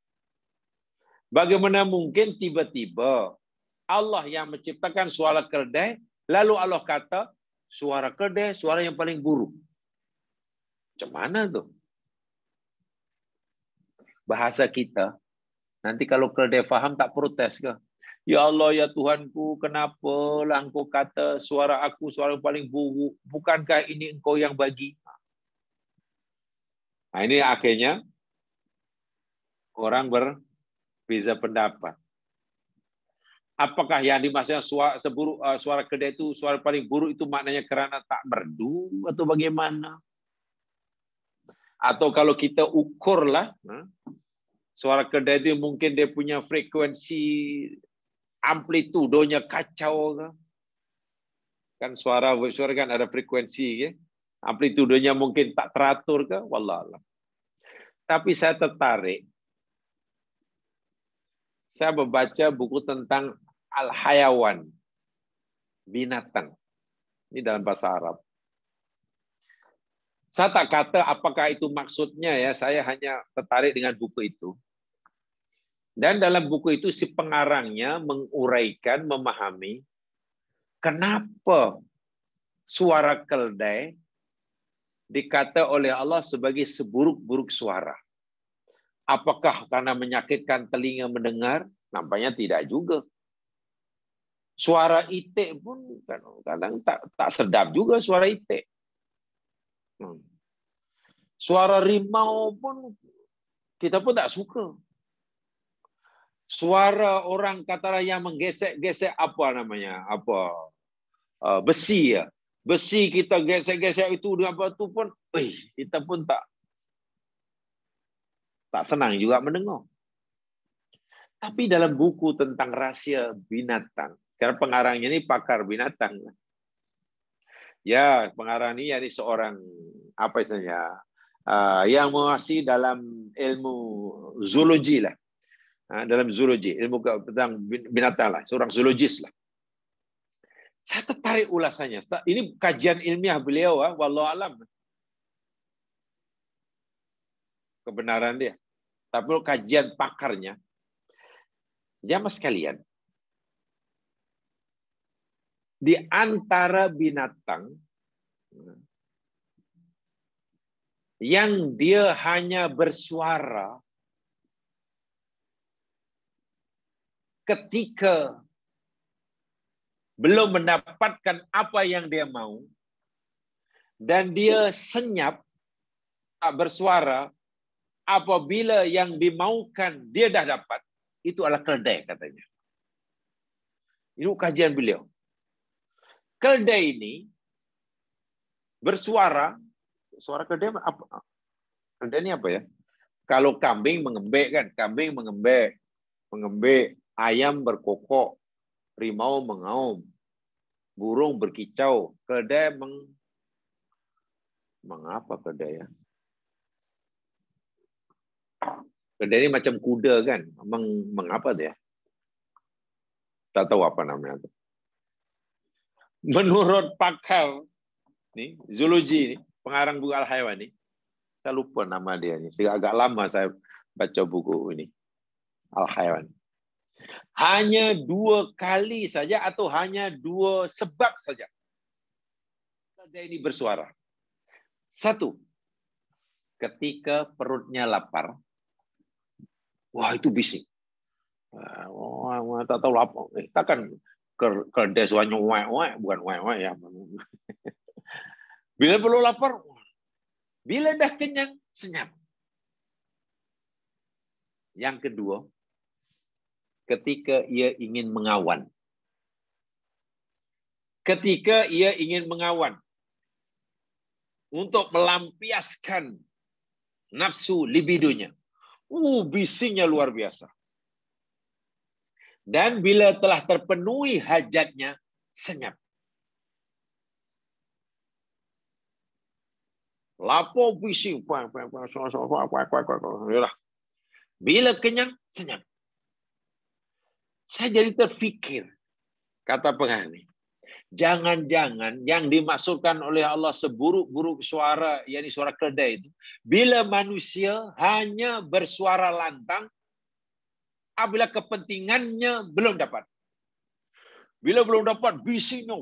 Bagaimana mungkin tiba-tiba Allah yang menciptakan suara keldai, lalu Allah kata, suara keldai, suara yang paling buruk. Macam mana tuh? Bahasa kita, nanti kalau keldai faham tak protes ke? Ya Allah, ya Tuhanku, kenapalah engkau kata suara aku suara yang paling buruk? Bukankah ini engkau yang bagi? Nah, ini akhirnya orang berbeza pendapat. Apakah yang dimaksudkan suara keldai itu suara paling buruk itu maknanya kerana tak merdu atau bagaimana? Atau kalau kita ukurlah, suara keldai itu mungkin dia punya frekuensi amplitudonya kacau kan suara kan ada frekuensi ke? Amplitudonya mungkin tak teratur ke? Wallahualam. Tapi saya tertarik. Saya membaca buku tentang al-hayawan, binatang. Ini dalam bahasa Arab. Saya tak kata apakah itu maksudnya ya, saya hanya tertarik dengan buku itu. Dan dalam buku itu si pengarangnya menguraikan, memahami kenapa suara keldai dikata oleh Allah sebagai seburuk-buruk suara. Apakah karena menyakitkan telinga mendengar? Nampaknya tidak juga. Suara itik pun kadang tak sedap juga suara itik. Suara rimau pun kita pun tak suka. Suara orang katalah yang menggesek-gesek apa namanya? Besi ya. Besi kita gesek-gesek itu apa tu pun kita pun tak senang juga mendengar. Tapi dalam buku tentang rahsia binatang, karena pengarangnya ini pakar binatang. Ya, pengarang ini yani seorang apa istilahnya? Yang menguasai dalam ilmu zoologi lah. Dalam zoologi, ilmu tentang binatang lah, seorang zoologis lah. Saya tertarik ulasannya. Ini kajian ilmiah beliau, wallahu alam. Kebenaran dia. Tapi kajian pakarnya, jamaah sekalian, di antara binatang yang dia hanya bersuara ketika belum mendapatkan apa yang dia mau, dan dia senyap, tak bersuara, apabila yang dimaukan dia dah dapat, itu adalah keldai katanya. Ini kajian beliau. Keldai ini bersuara, suara keldai apa? Keldai ini apa ya? Kalau kambing mengembek kan, kambing mengembek, ayam berkokok, rimau mengaum. Burung berkicau. Keledai mengapa keledai ya? Keledai ini macam kuda kan? Mengapa dia? Tak tahu apa namanya. Menurut pakar nih, zoologi nih, pengarang buku Al-Hayawan nih, saya lupa nama dia nih. Agak lama saya baca buku ini. Al-Hayawan. Hanya 2 kali saja atau hanya 2 sebab saja keledai ini bersuara. 1, ketika perutnya lapar. Wah, itu bising. Wah, tak tahu lapar. Takkan keledai suaranya wek-wek, bukan wek-wek ya. Bila perlu lapar, bila dah kenyang, senyap. Yang kedua, ketika ia ingin mengawan. Ketika ia ingin mengawan untuk melampiaskan nafsu libidonya. Bisingnya luar biasa. Dan bila telah terpenuhi hajatnya, senyap. Lapor bising. Bila kenyang, senyap. Saya jadi terfikir, kata pengarang ini, jangan-jangan yang dimaksudkan oleh Allah seburuk-buruk suara, yakni suara keledai itu, bila manusia hanya bersuara lantang, apabila kepentingannya belum dapat. Bila belum dapat, bisingnya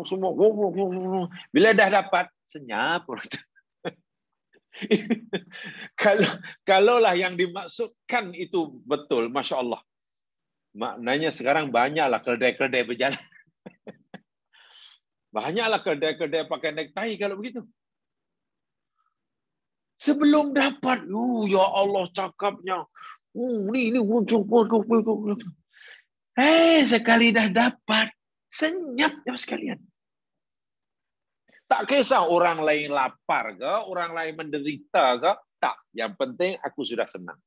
semua. Bila dah dapat, senyap. Kalaulah yang dimaksudkan itu betul, Masya Allah. Maknanya sekarang banyaklah keledai-keledai berjalan. Banyaklah keledai-keledai pakai necktie kalau begitu. Sebelum dapat, ya Allah cakapnya. Ini sekali dah dapat, senyap ya sekalian. Tak kisah orang lain lapar ke, orang lain menderita ke, tak. Yang penting aku sudah senang.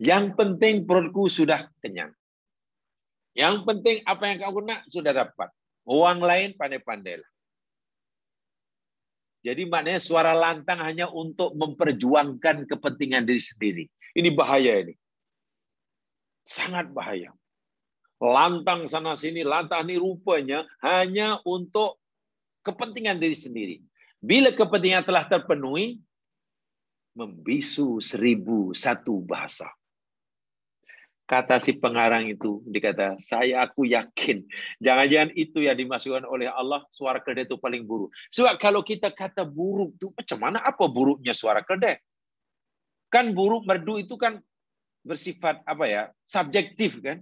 Yang penting perutku sudah kenyang. Yang penting apa yang aku nak sudah dapat. Orang lain pandai-pandailah. Jadi maknanya suara lantang hanya untuk memperjuangkan kepentingan diri sendiri. Ini bahaya ini. Sangat bahaya. Lantang sana sini, lantang ini rupanya hanya untuk kepentingan diri sendiri. Bila kepentingan telah terpenuhi, membisu 1001 bahasa. Kata si pengarang itu, dikata, aku yakin, jangan-jangan itu yang dimaksudkan oleh Allah, suara keledai itu paling buruk. Sebab kalau kita kata buruk itu, macam mana apa buruknya suara keledai? Kan buruk merdu itu kan bersifat subjektif kan?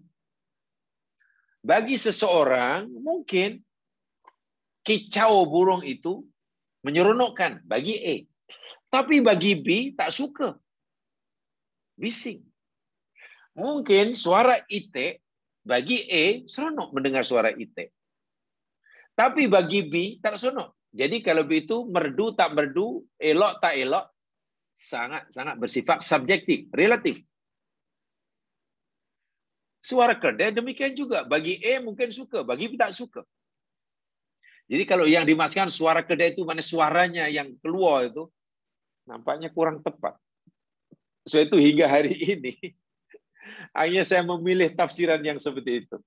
Bagi seseorang mungkin kicau burung itu menyeronokkan bagi A. Tapi bagi B tak suka. Bising. Mungkin suara itik bagi A seronok mendengar suara itik. Tapi bagi B tak seronok. Jadi kalau begitu merdu tak merdu, elok tak elok, sangat bersifat subjektif, relatif. Suara keledai demikian juga. Bagi A mungkin suka, bagi B tak suka. Jadi kalau yang dimaksudkan suara keledai itu mana suaranya yang keluar itu, nampaknya kurang tepat. So itu hingga hari ini, hanya saya memilih tafsiran yang seperti itu.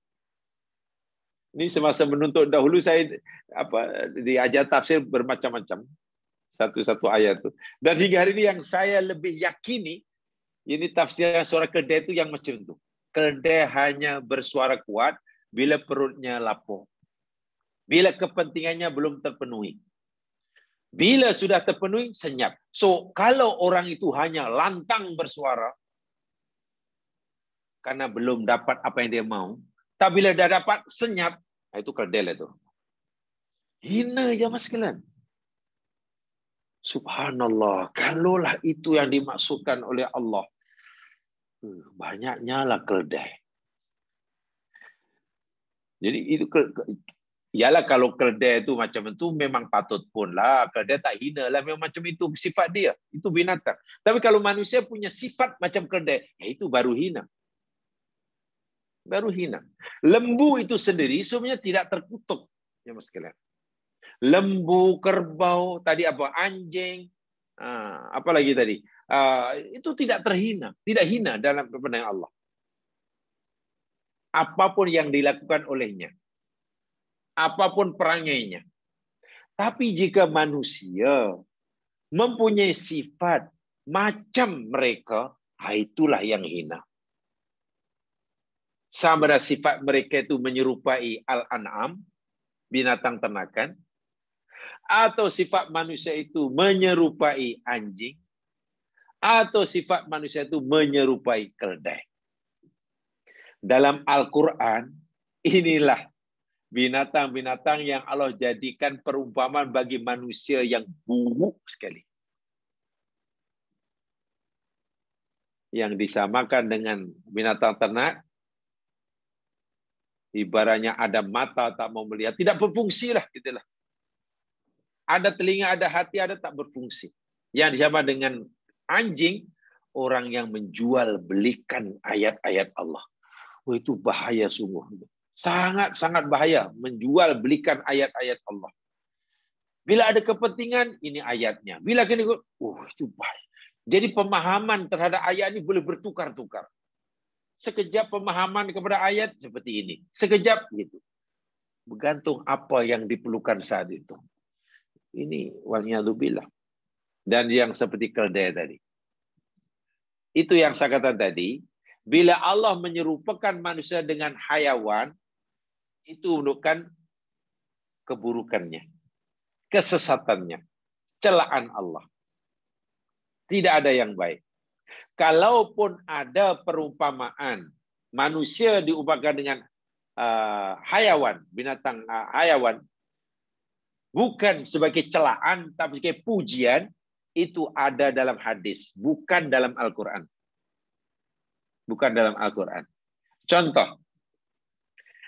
Ini semasa menuntut dahulu saya diajar tafsir bermacam-macam. Satu-satu ayat itu. Dan hingga hari ini yang saya lebih yakini, ini tafsiran suara keledai itu yang macam itu. Keledai hanya bersuara kuat bila perutnya lapar. Bila kepentingannya belum terpenuhi. Bila sudah terpenuhi, senyap. So, kalau orang itu hanya lantang bersuara, karena belum dapat apa yang dia mau, tapi bila dah dapat, senyap, itu keledai itu. Hina ya mas sekalian. Subhanallah, kalaulah itu yang dimaksudkan oleh Allah, banyaknya lah keledai. Jadi itu ialah kalau keledai itu macam itu memang patut pun lah. Keledai tak hina lah. Memang macam itu sifat dia. Itu binatang. Tapi kalau manusia punya sifat macam keledai, itu baru hina. Baru hina. Lembu itu sendiri sebenarnya tidak terkutuk. Ya Mas sekalian. Lembu, kerbau, tadi apa? Anjing, apa lagi tadi? Itu tidak terhina, tidak hina dalam pandangan Allah. Apapun yang dilakukan olehnya, apapun perangainya. Tapi jika manusia mempunyai sifat macam mereka, itulah yang hina. Sama ada sifat mereka itu menyerupai al-an'am, binatang ternakan, atau sifat manusia itu menyerupai anjing, atau sifat manusia itu menyerupai keledai. Dalam Al-Quran, inilah binatang-binatang yang Allah jadikan perumpamaan bagi manusia yang buruk sekali. Yang disamakan dengan binatang ternak, ibaratnya ada mata tak mau melihat, tidak berfungsi lah, gitulah. Ada telinga, ada hati, ada tak berfungsi. Yang disama dengan anjing, orang yang menjual belikan ayat-ayat Allah. Oh, itu bahaya sungguh. Sangat-sangat bahaya menjual belikan ayat-ayat Allah. Bila ada kepentingan, ini ayatnya. Bila kini, itu bahaya. Jadi pemahaman terhadap ayat ini boleh bertukar-tukar. Sekejap pemahaman kepada ayat seperti ini. Sekejap gitu. Bergantung apa yang diperlukan saat itu. Ini waliyadzubillah. Dan yang seperti keledai tadi. Itu yang saya katakan tadi. Bila Allah menyerupakan manusia dengan hayawan, itu menunjukkan keburukannya, kesesatannya, celaan Allah. Tidak ada yang baik. Kalaupun ada perumpamaan manusia diumpamakan dengan hayawan, binatang hayawan, bukan sebagai celaan, tapi sebagai pujian, itu ada dalam hadis, bukan dalam Al-Quran. Bukan dalam Al-Quran. Contoh,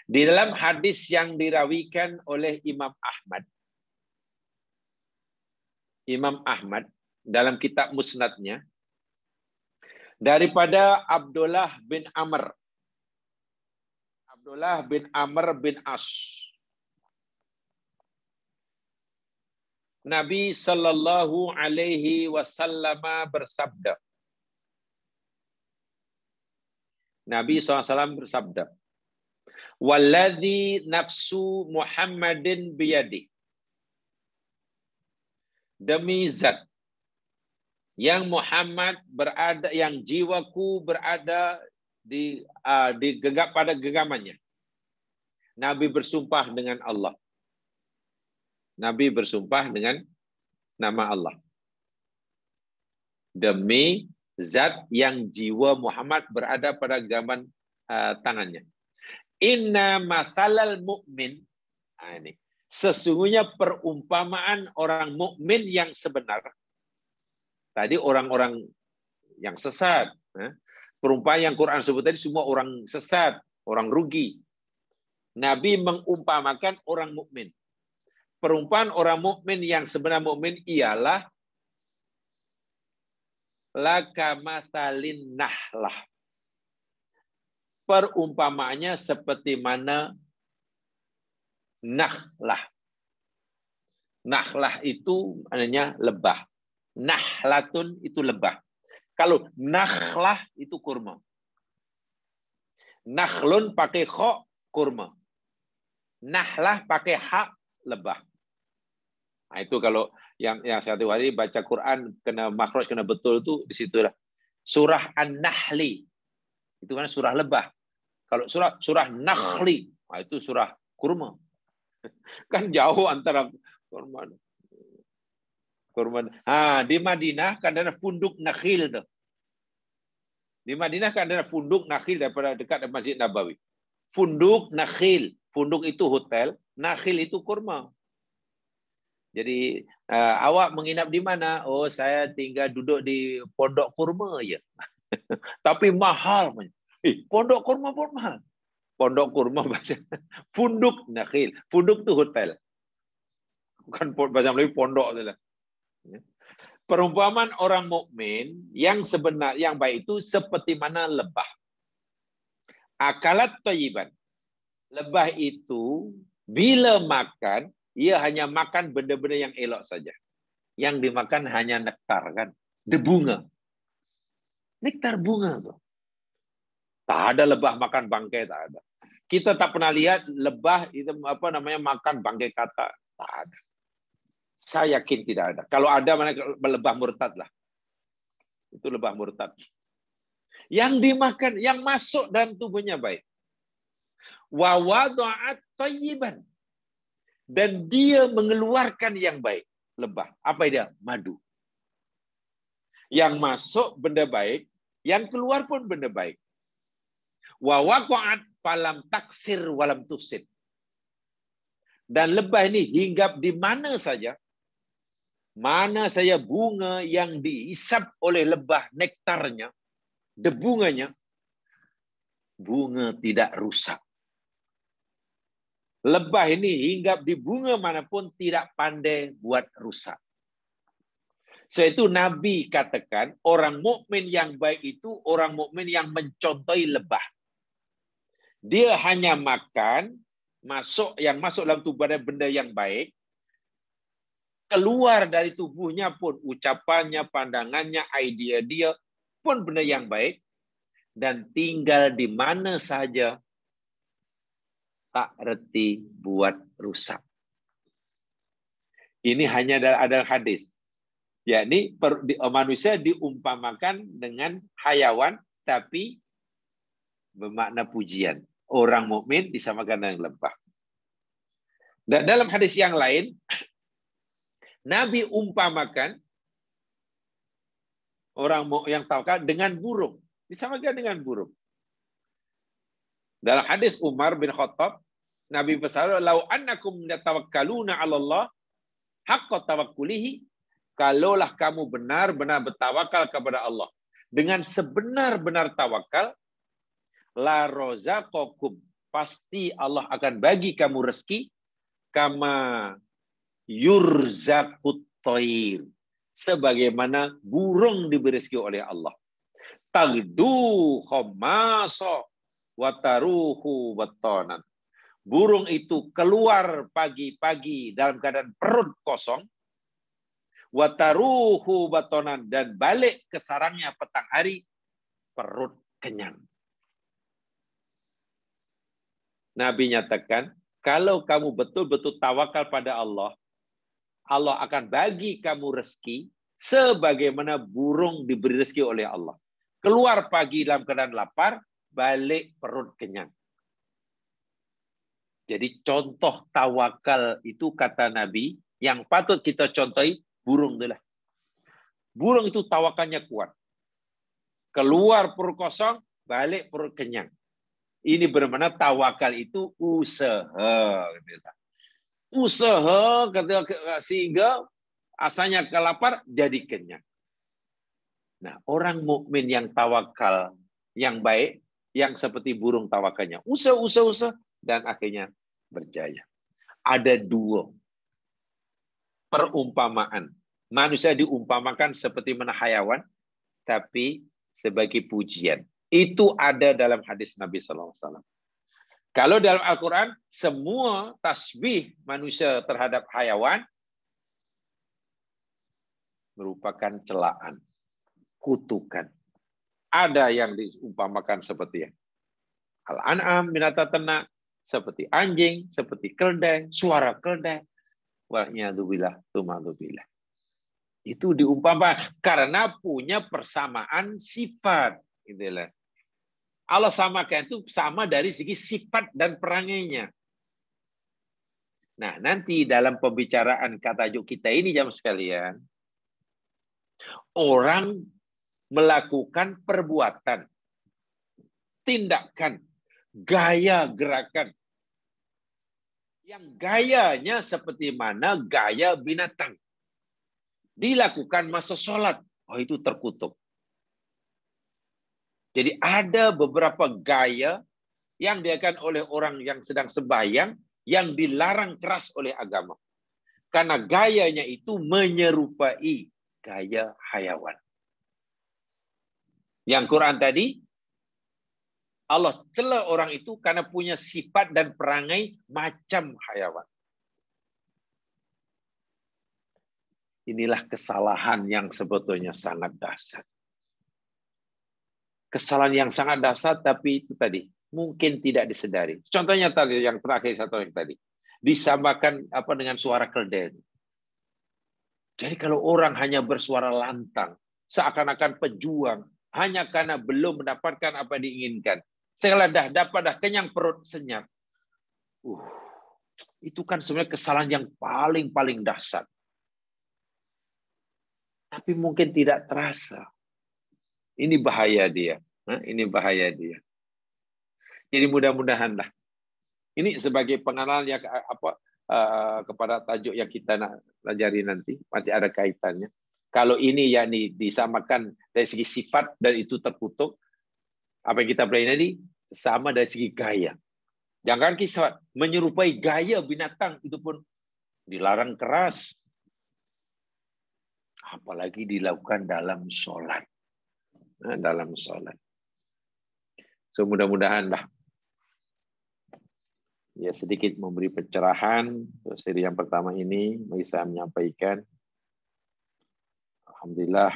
di dalam hadis yang dirawikan oleh Imam Ahmad. Imam Ahmad dalam kitab Musnadnya, daripada Abdullah bin Amr. Abdullah bin Amr bin As. Nabi sallallahu alaihi wasallam bersabda. Nabi SAW bersabda, "Walladzi nafsu Muhammadin biyadi." Demi zat yang Muhammad berada, yang jiwaku berada di gegap pada genggamannya. Nabi bersumpah dengan Allah. Nabi bersumpah dengan nama Allah. Demi zat yang jiwa Muhammad berada pada genggaman tangannya. Inna mathalal mu'min. Ini. Sesungguhnya perumpamaan orang mukmin yang sebenar. Tadi orang-orang yang sesat. Perumpamaan yang Quran sebut tadi semua orang sesat, orang rugi. Nabi mengumpamakan orang mukmin. Perumpamaan orang mukmin yang sebenar mukmin ialah laka mathalin nahlah. Perumpamaannya seperti mana nahlah. Nahlah itu maknanya lebah. Nahlatun itu lebah. Kalau nakhlah itu kurma. Nakhlun pakai kha, kurma. Nahlah pakai ha, lebah. Nah, itu kalau yang satu hari baca Quran kena makhraj kena betul itu di situ lah. Surah An-Nahli itu kan surah lebah. Kalau surah Nakhli, nah, itu surah kurma. Kan jauh antara kurma. Di Madinah kan ada funduk nakhil tuh. Di Madinah kan ada funduk nakhil daripada dekat Masjid Nabawi. Funduk nakhil, funduk itu hotel, nakhil itu kurma. Jadi awak menginap di mana? Oh, saya tinggal duduk di pondok kurma ya. Tapi mahal. Pondok kurma pun mahal. Pondok kurma bahasa funduk nakhil. Funduk itu hotel. Bukan bahasa Melayu pondok itulah. Perumpamaan orang mukmin yang sebenar yang baik itu seperti mana lebah. Akalat thayyiban. Lebah itu bila makan, ia hanya makan benda-benda yang elok saja. Yang dimakan hanya nektar kan, bunga. Nektar bunga tuh. Tak ada lebah makan bangkai, tak ada. Kita tak pernah lihat lebah itu makan bangkai kata, tak ada. Saya yakin tidak ada. Kalau ada, mana lebah murtad lah. Itu lebah murtad. Yang dimakan, yang masuk dalam tubuhnya baik. Wa wada'at thayyiban. Dan dia mengeluarkan yang baik. Lebah. Apa dia? Madu. Yang masuk benda baik, yang keluar pun benda baik. Wa waqa'at falam taksir walam tusid. Dan lebah ini hinggap di mana saja. Mana saya bunga yang dihisap oleh lebah nektarnya, debunganya, bunga tidak rusak. Lebah ini hinggap di bunga manapun tidak pandai buat rusak. Sebab itu Nabi katakan orang mukmin yang baik itu orang mukmin yang mencontohi lebah. Dia hanya makan yang masuk dalam tubuhnya benda yang baik, keluar dari tubuhnya pun ucapannya, pandangannya, idea dia pun benda yang baik, dan tinggal di mana saja tak reti buat rusak. Ini hanya ada hadis. Yakni manusia diumpamakan dengan hayawan tapi bermakna pujian. Orang mukmin disamakan dengan lebah. Dan dalam hadis yang lain Nabi umpamakan orang yang tawakal dengan burung. Disamakan dengan burung. Dalam hadis Umar bin Khattab, Nabi bersabda, "Lau annakum yatawakkaluna 'ala Allah haqqa tawakkulihi." Kalaulah kamu benar-benar bertawakal kepada Allah dengan sebenar-benar tawakal, la razaqakum, pasti Allah akan bagi kamu rezeki kama yurzaqut thair, sebagaimana burung diberi rezeki oleh Allah. Tagdu khamasa wa taruhu batanan. Burung itu keluar pagi-pagi dalam keadaan perut kosong, wa taruhu batanan, dan balik ke sarangnya petang hari perut kenyang. Nabi nyatakan, kalau kamu betul-betul tawakal pada Allah, Allah akan bagi kamu rezeki sebagaimana burung diberi rezeki oleh Allah. Keluar pagi dalam keadaan lapar, balik perut kenyang. Jadi contoh tawakal itu kata Nabi, yang patut kita contohi burung itulah. Burung itu tawakalnya kuat. Keluar perut kosong, balik perut kenyang. Ini bermakna tawakal itu usaha. Usaha sehingga asalnya kelapar jadi kenyang. Nah, orang mukmin yang tawakal yang baik, yang seperti burung tawakalnya, usaha dan akhirnya berjaya. Ada dua perumpamaan. Manusia diumpamakan seperti mana hayawan, tapi sebagai pujian. Itu ada dalam hadis Nabi SAW. Kalau dalam Al-Quran, semua tasbih manusia terhadap hayawan merupakan celaan, kutukan. Ada yang diumpamakan seperti Al-An'am, binatang ternak, seperti anjing, seperti keldai, suara keldai. Wa'niyadzubillah, tumadzubillah. Itu diumpamakan karena punya persamaan sifat. Itulah. Allah samakan itu sama dari segi sifat dan perangainya. Nah, nanti dalam pembicaraan kata tajuk kita ini jamaah sekalian, orang melakukan perbuatan, tindakan, gaya gerakan yang gayanya seperti mana gaya binatang. Dilakukan masa sholat, oh itu terkutuk. Jadi ada beberapa gaya yang dilakukan oleh orang yang sedang sembahyang yang dilarang keras oleh agama. Karena gayanya itu menyerupai gaya hayawan. Yang Quran tadi, Allah cela orang itu karena punya sifat dan perangai macam hayawan. Inilah kesalahan yang sebetulnya sangat dahsyat. Kesalahan yang sangat dahsyat, tapi itu tadi mungkin tidak disedari. Contohnya tadi yang terakhir satu yang tadi disamakan dengan suara keledai. Jadi kalau orang hanya bersuara lantang, seakan-akan pejuang, hanya karena belum mendapatkan apa yang diinginkan. Setelah dapat kenyang perut senyap. Itu kan sebenarnya kesalahan yang paling dahsyat. Tapi mungkin tidak terasa. Ini bahaya dia. Ini bahaya dia. Jadi mudah-mudahanlah. Ini sebagai pengenalan yang kepada tajuk yang kita nak pelajari nanti. Masih ada kaitannya. Kalau ini yakni disamakan dari segi sifat dan itu terkutuk, apa yang kita pelajari tadi sama dari segi gaya. Jangan kisah menyerupai gaya binatang itu pun dilarang keras. Apalagi dilakukan dalam sholat. Dalam sholat. So mudah-mudahanlah ya sedikit memberi pencerahan. Seri yang pertama ini bisa menyampaikan. Alhamdulillah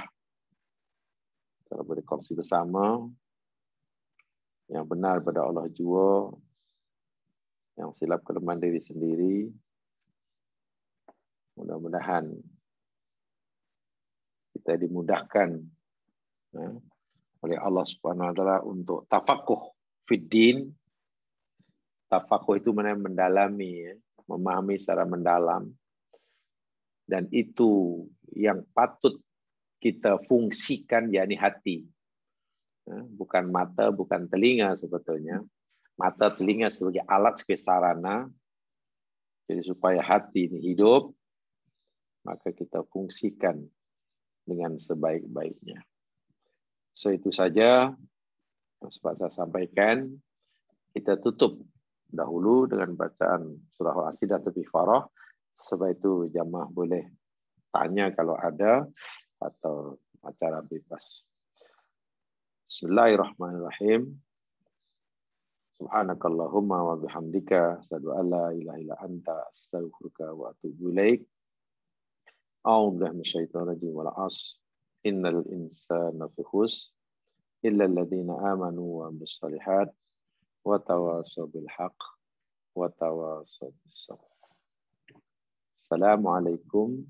kita berkongsi bersama yang benar pada Allah jua, yang silap kelemahan diri sendiri. Mudah-mudahan kita dimudahkan oleh Allah Subhanahu wa taala untuk tafakuh fiddin. Tafakuh itu mendalami, memahami secara mendalam. Dan itu yang patut kita fungsikan, yakni hati. Bukan mata, bukan telinga sebetulnya. Mata, telinga sebagai alat, sebagai sarana. Jadi supaya hati ini hidup, maka kita fungsikan dengan sebaik-baiknya. So itu saja yang saya sampaikan. Kita tutup dahulu dengan bacaan surah Al-Asyidah atau Farah. Sebab itu jamaah boleh tanya kalau ada atau acara bebas. Bismillahirrahmanirrahim. Subhanakallahumma wa bihamdika asyhadu an la ilaha illa anta astaghfiruka wa atubu ilaik. A'udzu billahi minasyaitonir rajim wal 'ashr. Innal insana fi khusr illa alladziina aamanu wa 'amilus shalihaat wa tawassaw bil haqq wa tawassaw bis sabr. Assalamualaikum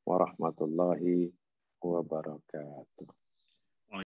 warahmatullahi wabarakatuh.